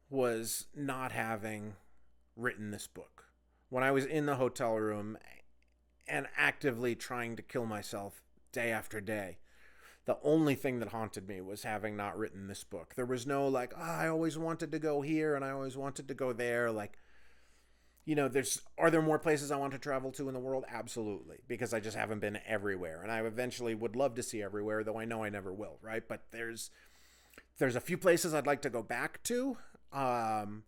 was not having written this book. When I was in the hotel room and actively trying to kill myself day after day, the only thing that haunted me was having not written this book. There was no like, I always wanted to go here and I always wanted to go there. Like, are there more places I want to travel to in the world? Absolutely. Because I just haven't been everywhere. And I eventually would love to see everywhere, though I know I never will, right? But there's a few places I'd like to go back to.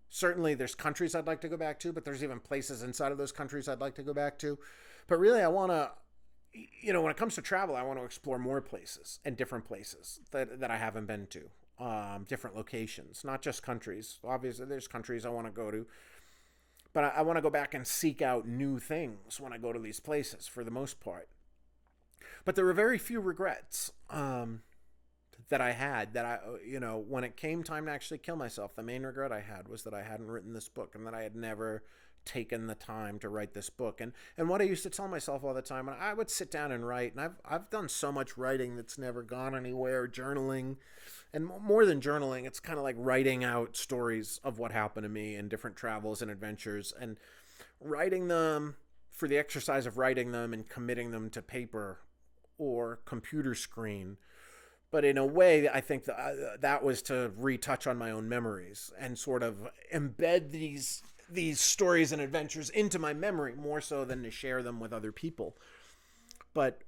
Certainly there's countries I'd like to go back to, but there's even places inside of those countries I'd like to go back to. But really, I want to, when it comes to travel, I want to explore more places and different places that I haven't been to, different locations, not just countries. Obviously, there's countries I want to go to, but I want to go back and seek out new things when I go to these places for the most part. But there were very few regrets that I had that when it came time to actually kill myself, the main regret I had was that I hadn't written this book and that I had never taken the time to write this book. And what I used to tell myself all the time, and I would sit down and write, and I've done so much writing that's never gone anywhere, journaling, and more than journaling, it's kind of like writing out stories of what happened to me in different travels and adventures, and writing them for the exercise of writing them and committing them to paper or computer screen. But in a way, I think that was to retouch on my own memories and sort of embed these stories and adventures into my memory more so than to share them with other people. But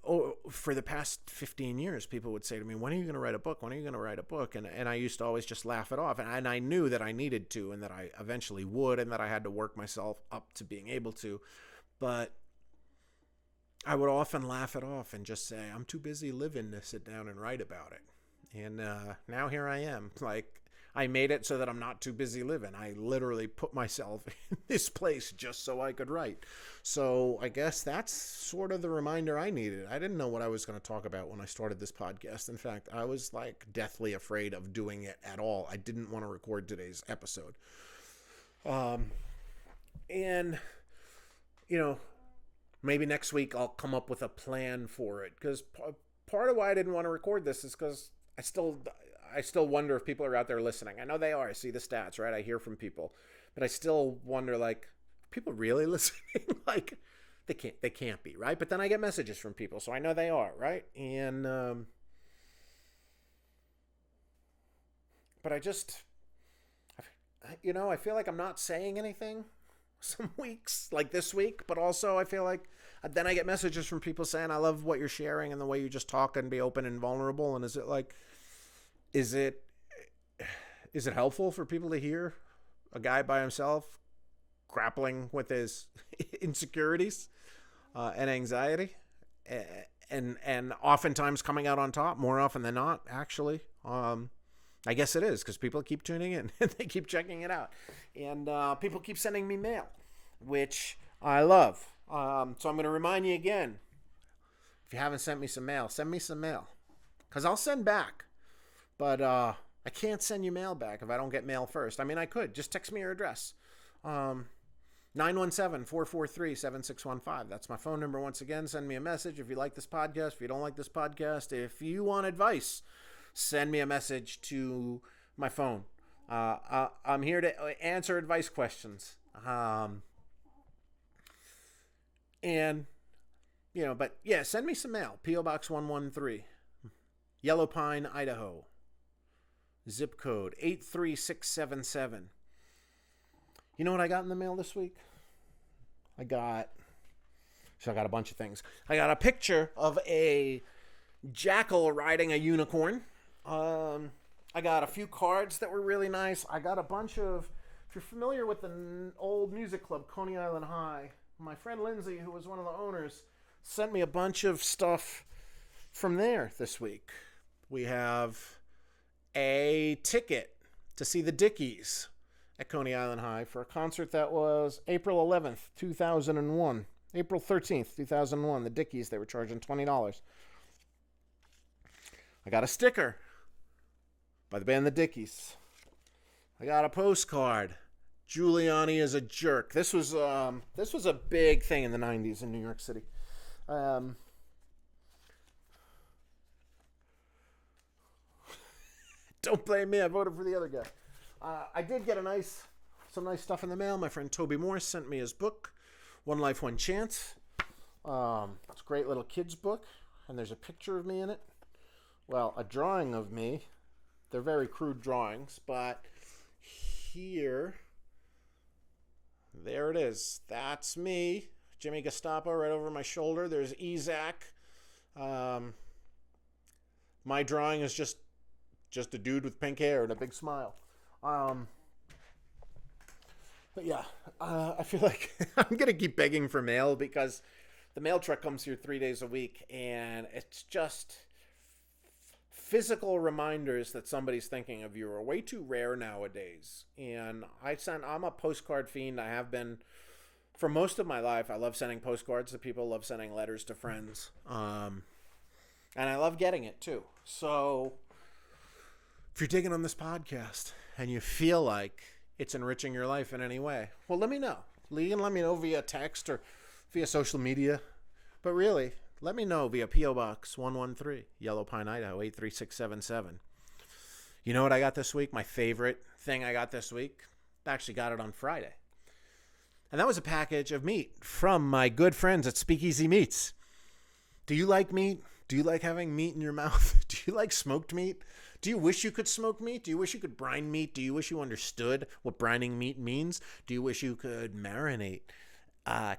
for the past 15 years, people would say to me, when are you going to write a book? When are you going to write a book? And I used to always just laugh it off. And I knew that I needed to and that I eventually would and that I had to work myself up to being able to. But I would often laugh it off and just say, I'm too busy living to sit down and write about it. And now here I am. Like, I made it so that I'm not too busy living. I literally put myself in this place just so I could write. So I guess that's sort of the reminder I needed. I didn't know what I was going to talk about when I started this podcast. In fact, I was like deathly afraid of doing it at all. I didn't want to record today's episode. And, maybe next week I'll come up with a plan for it. Because part of why I didn't want to record this is because I still wonder if people are out there listening. I know they are. I see the stats, right? I hear from people. But I still wonder, like, are people really listening? Like, they can't be, right? But then I get messages from people, so I know they are, right? And, but I feel like I'm not saying anything some weeks, like this week, but also I feel like then I get messages from people saying, I love what you're sharing and the way you just talk and be open and vulnerable. And is it helpful for people to hear a guy by himself grappling with his insecurities and anxiety and oftentimes coming out on top, more often than not, actually? I guess it is, because people keep tuning in and they keep checking it out. And people keep sending me mail, which I love. So I'm going to remind you again, if you haven't sent me some mail, send me some mail, because I'll send back. But I can't send you mail back if I don't get mail first. I mean, I could. Just text me your address. 917-443-7615. That's my phone number. Once again, send me a message if you like this podcast, if you don't like this podcast. If you want advice, send me a message to my phone. I'm here to answer advice questions. But yeah, send me some mail. P.O. Box 113, Yellow Pine, Idaho. Zip code 83677. You know what I got in the mail this week? I got a bunch of things. I got a picture of a jackal riding a unicorn. I got a few cards that were really nice. I got a bunch of, if you're familiar with the old music club, Coney Island High, my friend Lindsay, who was one of the owners, sent me a bunch of stuff from there this week. We have a ticket to see the Dickies at Coney Island High for a concert that was April 11th, 2001. April 13th, 2001. The Dickies, they were charging $20. I got a sticker by the band The Dickies. I got a postcard. Giuliani is a jerk. This was a big thing in the 90s in New York City. Don't blame me. I voted for the other guy. I did get some nice stuff in the mail. My friend Toby Morse sent me his book, One Life, One Chance. It's a great little kid's book, and there's a picture of me in it. Well, a drawing of me. They're very crude drawings, but here, there it is. That's me, Jimmy Gestapo, right over my shoulder. There's Isaac. My drawing is just a dude with pink hair and a big smile. But yeah, I feel like I'm going to keep begging for mail because the mail truck comes here 3 days a week, and it's just physical reminders that somebody's thinking of you are way too rare nowadays. And I'm a postcard fiend. I have been for most of my life. I love sending postcards to people, love sending letters to friends. And I love getting it too. So if you're digging on this podcast and you feel like it's enriching your life in any way, well, let me know. You can let me know via text or via social media. But really, let me know via P.O. Box 113, Yellow Pine, Idaho, 83677. You know what I got this week? My favorite thing I got this week? I actually got it on Friday. And that was a package of meat from my good friends at Speakeasy Meats. Do you like meat? Do you like having meat in your mouth? Do you like smoked meat? Do you wish you could smoke meat? Do you wish you could brine meat? Do you wish you understood what brining meat means? Do you wish you could marinate?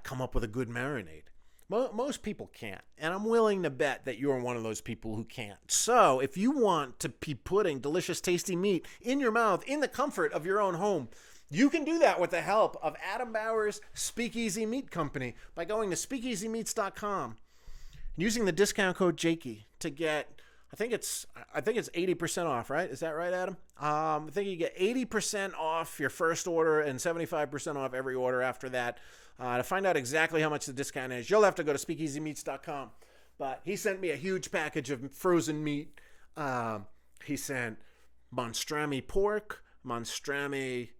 Come up with a good marinade? Most people can't, and I'm willing to bet that you're one of those people who can't. So if you want to be putting delicious, tasty meat in your mouth in the comfort of your own home, you can do that with the help of Adam Bauer's Speakeasy Meat Company by going to speakeasymeats.com and using the discount code Jakey to get, I think it's 80% off, right? Is that right, Adam? I think you get 80% off your first order and 75% off every order after that. To find out exactly how much the discount is, you'll have to go to speakeasymeats.com. But he sent me a huge package of frozen meat. He sent monstrami pork, monstrami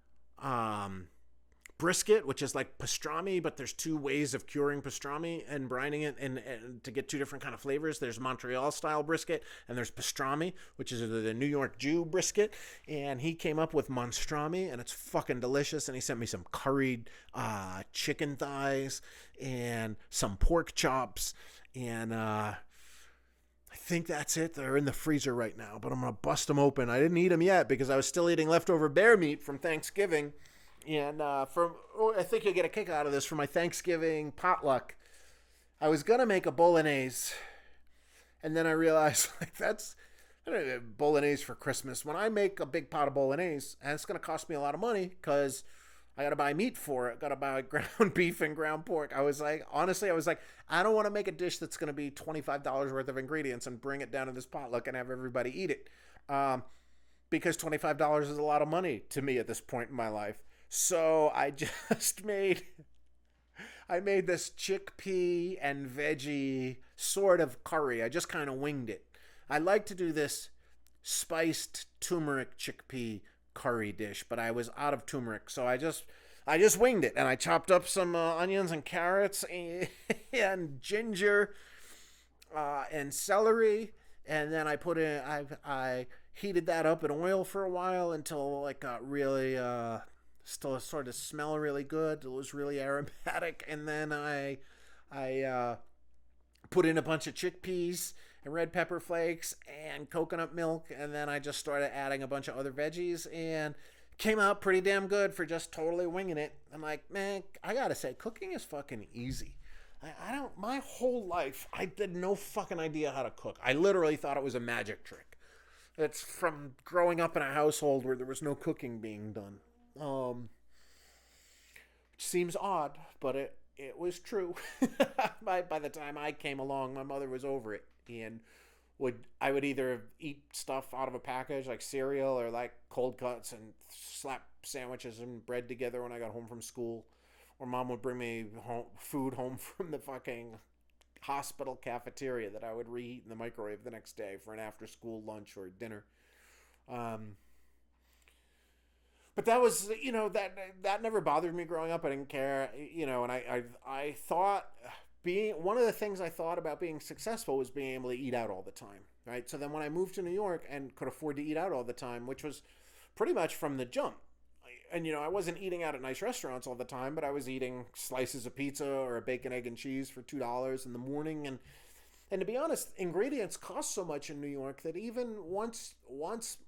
brisket, which is like pastrami, but there's two ways of curing pastrami and brining it and to get two different kind of flavors. There's Montreal style brisket and there's pastrami, which is the New York Jew brisket. And he came up with monstrami, and it's fucking delicious. And he sent me some curried chicken thighs and some pork chops. And I think that's it. They're in the freezer right now, but I'm going to bust them open. I didn't eat them yet because I was still eating leftover bear meat from Thanksgiving. And I think you'll get a kick out of this for my Thanksgiving potluck. I was going to make a bolognese, and then I realized, like, that's bolognese for Christmas. When I make a big pot of bolognese, and it's going to cost me a lot of money because I got to buy meat for it. Got to buy ground beef and ground pork. I was like, I don't want to make a dish that's going to be $25 worth of ingredients and bring it down to this potluck and have everybody eat it. Because $25 is a lot of money to me at this point in my life. So I just made this chickpea and veggie sort of curry. I just kind of winged it. I like to do this spiced turmeric chickpea curry dish, but I was out of turmeric, so I just winged it, and I chopped up some onions and carrots and ginger and celery, and then I heated that up in oil for a while until it got really still sort of smell really good. It was really aromatic, and then I put in a bunch of chickpeas and red pepper flakes and coconut milk, and then I just started adding a bunch of other veggies, and came out pretty damn good for just totally winging it. I'm like, man, I gotta say, cooking is fucking easy. My whole life, I had no fucking idea how to cook. I literally thought it was a magic trick. It's from growing up in a household where there was no cooking being done. Which seems odd, but it was true. By the time I came along, my mother was over it, and I would either eat stuff out of a package like cereal or like cold cuts and slap sandwiches and bread together when I got home from school, or mom would bring me food home from the fucking hospital cafeteria that I would reheat in the microwave the next day for an after school lunch or dinner. But that was, that never bothered me growing up. I didn't care, and I thought one of the things I thought about being successful was being able to eat out all the time, right? So then when I moved to New York and could afford to eat out all the time, which was pretty much from the jump, and I wasn't eating out at nice restaurants all the time, but I was eating slices of pizza or a bacon, egg, and cheese for $2 in the morning. And to be honest, ingredients cost so much in New York that even once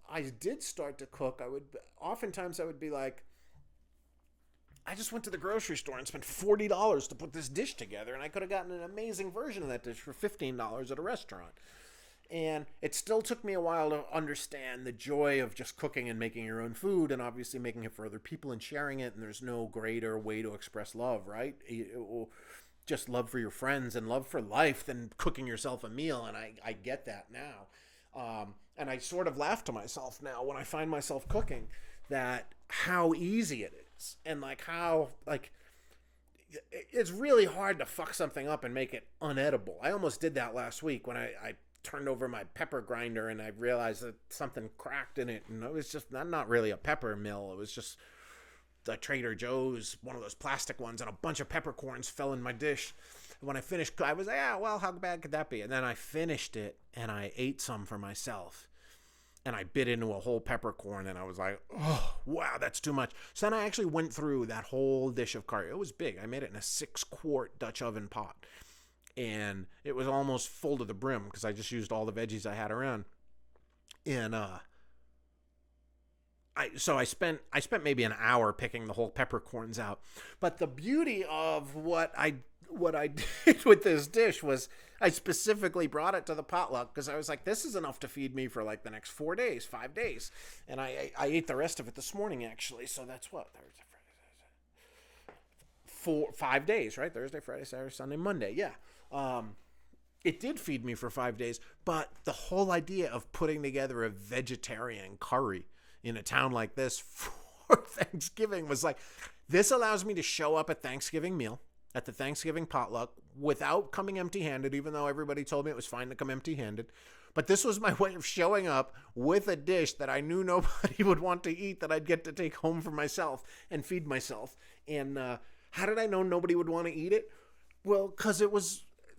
I did start to cook, oftentimes I would be like, I just went to the grocery store and spent $40 to put this dish together, and I could have gotten an amazing version of that dish for $15 at a restaurant. And it still took me a while to understand the joy of just cooking and making your own food, and obviously making it for other people and sharing it. And there's no greater way to express love, right? Just love for your friends and love for life than cooking yourself a meal. And I get that now. And I sort of laugh to myself now when I find myself cooking, that how easy it is. And like how, like, it's really hard to fuck something up and make it unedible. I almost did that last week when I turned over my pepper grinder and I realized that something cracked in it, and it was just not really a pepper mill. It was just the Trader Joe's, one of those plastic ones, and a bunch of peppercorns fell in my dish. And when I finished, I was like, well, how bad could that be? And then I finished it and I ate some for myself, and I bit into a whole peppercorn, and I was like, oh, wow, that's too much. So then I actually went through that whole dish of curry. It was big. I made it in a 6-quart Dutch oven pot. And it was almost full to the brim because I just used all the veggies I had around. And I spent maybe an hour picking the whole peppercorns out. But the beauty of what I did with this dish was I specifically brought it to the potluck because I was like, this is enough to feed me for like the next 5 days. And I ate the rest of it this morning, actually. So that's what, Thursday, Friday, 5 days, right? Thursday, Friday, Saturday, Sunday, Monday. Yeah. It did feed me for 5 days, but the whole idea of putting together a vegetarian curry in a town like this for Thanksgiving was like, this allows me to show up at Thanksgiving meal, at the Thanksgiving potluck, without coming empty-handed, even though everybody told me it was fine to come empty-handed. But this was my way of showing up with a dish that I knew nobody would want to eat, that I'd get to take home for myself and feed myself. And how did I know nobody would want to eat it? Well, because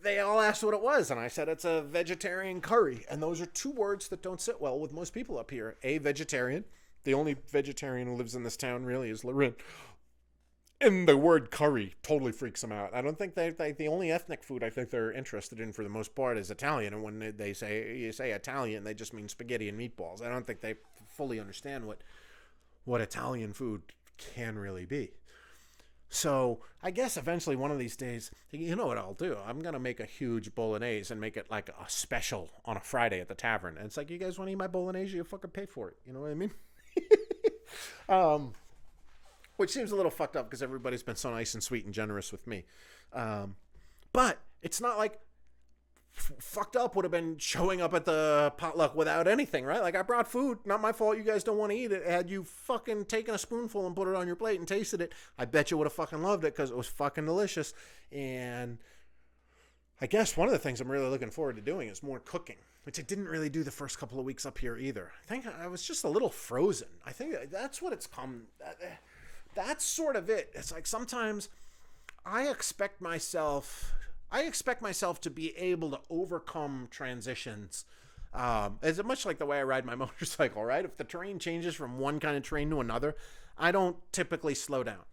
they all asked what it was, and I said it's a vegetarian curry. And those are two words that don't sit well with most people up here. A, vegetarian. The only vegetarian who lives in this town really is Loren. And the word curry totally freaks them out. I don't think the only ethnic food I think they're interested in for the most part is Italian. And when you say Italian, they just mean spaghetti and meatballs. I don't think they fully understand what Italian food can really be. So I guess eventually one of these days, you know what I'll do? I'm going to make a huge bolognese and make it like a special on a Friday at the tavern. And it's like, you guys want to eat my bolognese? You fucking pay for it. You know what I mean? Which seems a little fucked up because everybody's been so nice and sweet and generous with me. But it's not like fucked up would have been showing up at the potluck without anything, right? Like, I brought food, not my fault you guys don't want to eat it. Had you fucking taken a spoonful and put it on your plate and tasted it, I bet you would have fucking loved it because it was fucking delicious. And I guess one of the things I'm really looking forward to doing is more cooking, which I didn't really do the first couple of weeks up here either. I think I was just a little frozen. I think that's what it's come. That's sort of it. It's like sometimes I expect myself to be able to overcome transitions. It's much like the way I ride my motorcycle, right? If the terrain changes from one kind of terrain to another, I don't typically slow down.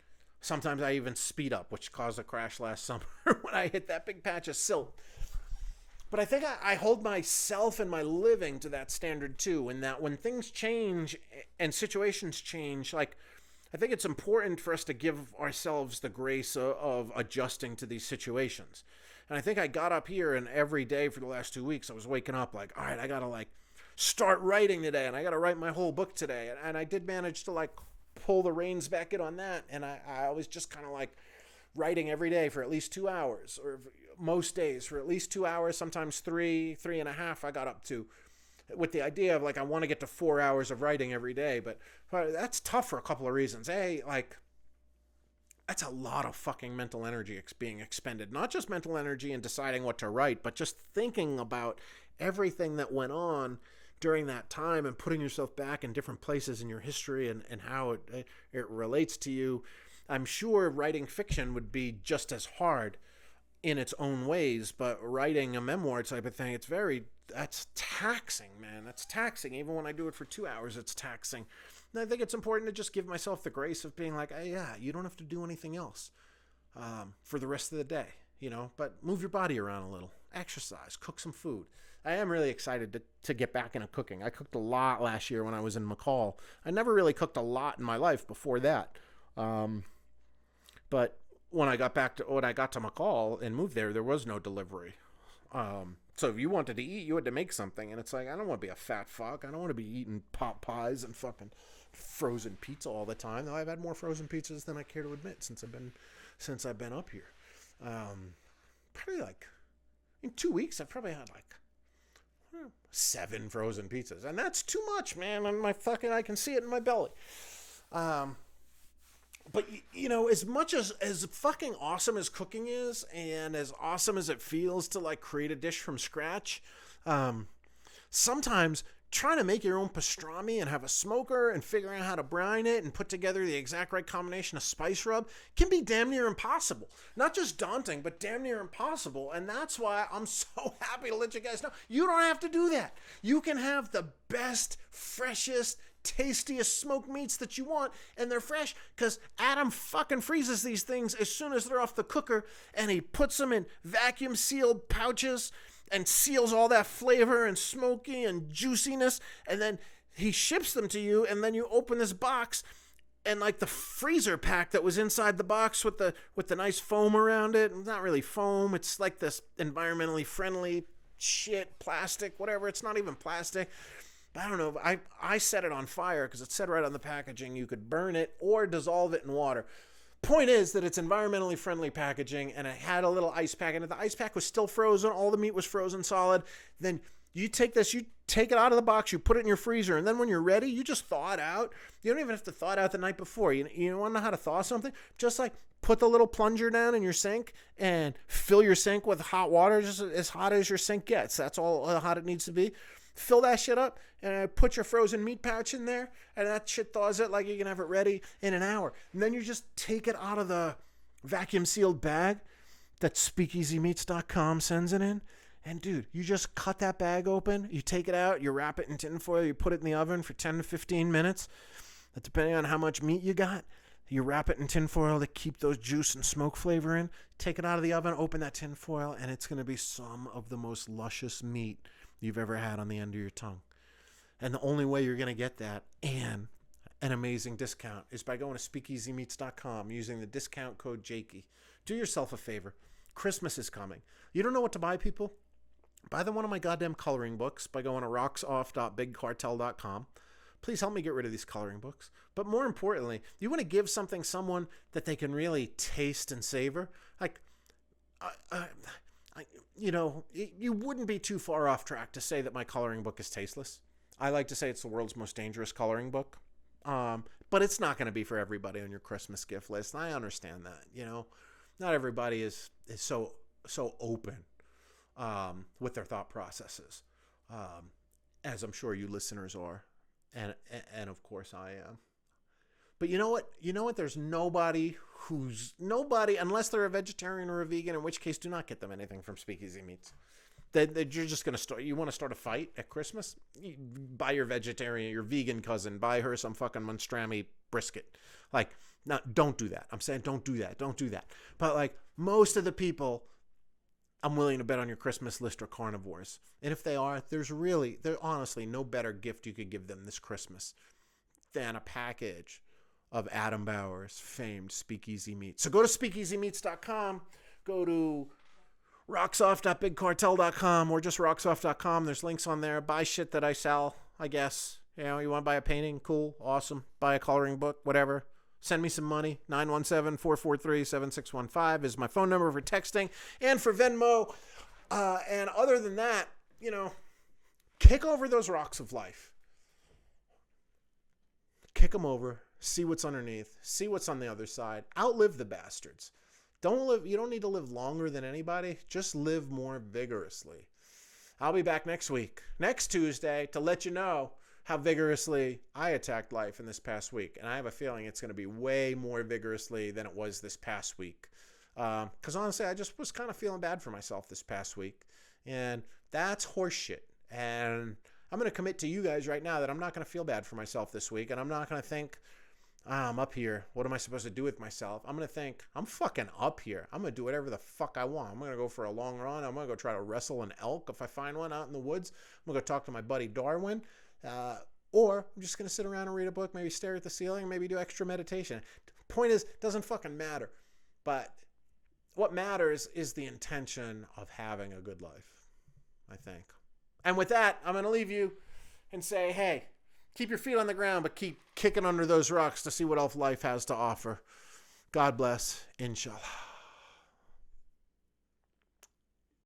Sometimes I even speed up, which caused a crash last summer when I hit that big patch of silt. But I think I hold myself and my living to that standard too, in that when things change and situations change, like, I think it's important for us to give ourselves the grace of adjusting to these situations. And I think I got up here, and every day for the last 2 weeks, I was waking up like, all right, I got to like start writing today, and I got to write my whole book today. And I did manage to like pull the reins back in on that. And I was just kind of like writing every day for at least 2 hours, or most days for at least 2 hours, sometimes 3.5 I got up to, with the idea of like, I want to get to 4 hours of writing every day. But that's tough for a couple of reasons. Like, that's a lot of fucking mental energy being expended. Not just mental energy in deciding what to write, but just thinking about everything that went on during that time and putting yourself back in different places in your history and how it relates to you. I'm sure writing fiction would be just as hard in its own ways, but writing a memoir type of thing, that's taxing, man. That's taxing. Even when I do it for 2 hours, it's taxing. And I think it's important to just give myself the grace of being like, hey, yeah, you don't have to do anything else for the rest of the day, but move your body around a little, exercise, cook some food. I am really excited to get back into cooking. I cooked a lot last year when I was in McCall. I never really cooked a lot in my life before that. But when I got to McCall and moved there was no delivery. So if you wanted to eat, you had to make something. And it's like, I don't want to be a fat fuck. I don't want to be eating pot pies and fucking frozen pizza all the time. Though I've had more frozen pizzas than I care to admit since I've been up here. Probably like in 2 weeks, I've probably had like 7 frozen pizzas. And that's too much, man. I can see it in my belly. But, as much as fucking awesome as cooking is, and as awesome as it feels to, like, create a dish from scratch, sometimes trying to make your own pastrami and have a smoker and figuring out how to brine it and put together the exact right combination of spice rub can be damn near impossible. Not just daunting, but damn near impossible. And that's why I'm so happy to let you guys know you don't have to do that. You can have the best, freshest, tastiest smoked meats that you want, and they're fresh, because Adam fucking freezes these things as soon as they're off the cooker, and he puts them in vacuum sealed pouches and seals all that flavor and smoky and juiciness, and then he ships them to you, and then you open this box, and like the freezer pack that was inside the box with the nice foam around it, not really foam, it's like this environmentally friendly shit, plastic, whatever, it's not even plastic. I don't know. I set it on fire because it said right on the packaging you could burn it or dissolve it in water. Point is that it's environmentally friendly packaging, and it had a little ice pack in it. The ice pack was still frozen. All the meat was frozen solid. Then you take it out of the box, you put it in your freezer, and then when you're ready, you just thaw it out. You don't even have to thaw it out the night before. You want to know how to thaw something? Just like put the little plunger down in your sink and fill your sink with hot water, just as hot as your sink gets. That's all how hot it needs to be. Fill that shit up and put your frozen meat pouch in there, and that shit thaws it like you can have it ready in an hour. And then you just take it out of the vacuum sealed bag that speakeasymeats.com sends it in. And dude, you just cut that bag open, you take it out, you wrap it in tin foil, you put it in the oven for 10 to 15 minutes. Depending on how much meat you got, you wrap it in tin foil to keep those juice and smoke flavor in. Take it out of the oven, open that tin foil, and it's going to be some of the most luscious meat you've ever had on the end of your tongue. And the only way you're going to get that and an amazing discount is by going to speakeasymeats.com using the discount code Jakey. Do yourself a favor. Christmas is coming. You don't know what to buy, people? Buy one of my goddamn coloring books by going to rocksoff.bigcartel.com. Please help me get rid of these coloring books. But more importantly, you want to give someone that they can really taste and savor. Like, you wouldn't be too far off track to say that my coloring book is tasteless. I like to say it's the world's most dangerous coloring book. But it's not going to be for everybody on your Christmas gift list. And I understand that, Not everybody is so open with their thought processes, as I'm sure you listeners are. And of course I am. But you know what? There's nobody, unless they're a vegetarian or a vegan, in which case do not get them anything from Speakeasy Meats. That you're just going to start, you want to start a fight at Christmas? Buy your vegan cousin, buy her some fucking monstrami brisket. Like, no, don't do that. I'm saying don't do that. But like most of the people I'm willing to bet on your Christmas list are carnivores. And if they are, there's honestly no better gift you could give them this Christmas than a package of Adam Bauer's famed Speakeasy Meats. So go to speakeasymeats.com, go to rocksoft.bigcartel.com or just rocksoft.com. There's links on there. Buy shit that I sell, I guess. You know, you want to buy a painting? Cool. Awesome. Buy a coloring book, whatever. Send me some money. 917-443-7615 is my phone number for texting and for Venmo. And other than that, you know, kick over those rocks of life. Kick them over. See what's underneath. See what's on the other side. Outlive the bastards. You don't need to live longer than anybody. Just live more vigorously. I'll be back next week, next Tuesday, to let you know how vigorously I attacked life in this past week. And I have a feeling it's going to be way more vigorously than it was this past week. Because honestly, I just was kind of feeling bad for myself this past week. And that's horseshit. And I'm going to commit to you guys right now that I'm not going to feel bad for myself this week. And I'm not going to think, I'm up here. What am I supposed to do with myself? I'm going to think, I'm fucking up here. I'm going to do whatever the fuck I want. I'm going to go for a long run. I'm going to go try to wrestle an elk if I find one out in the woods. I'm going to go talk to my buddy Darwin. Or I'm just going to sit around and read a book, maybe stare at the ceiling, maybe do extra meditation. Point is, it doesn't fucking matter. But what matters is the intention of having a good life, I think. And with that, I'm going to leave you and say, hey, keep your feet on the ground, but keep kicking under those rocks to see what else life has to offer. God bless. Inshallah.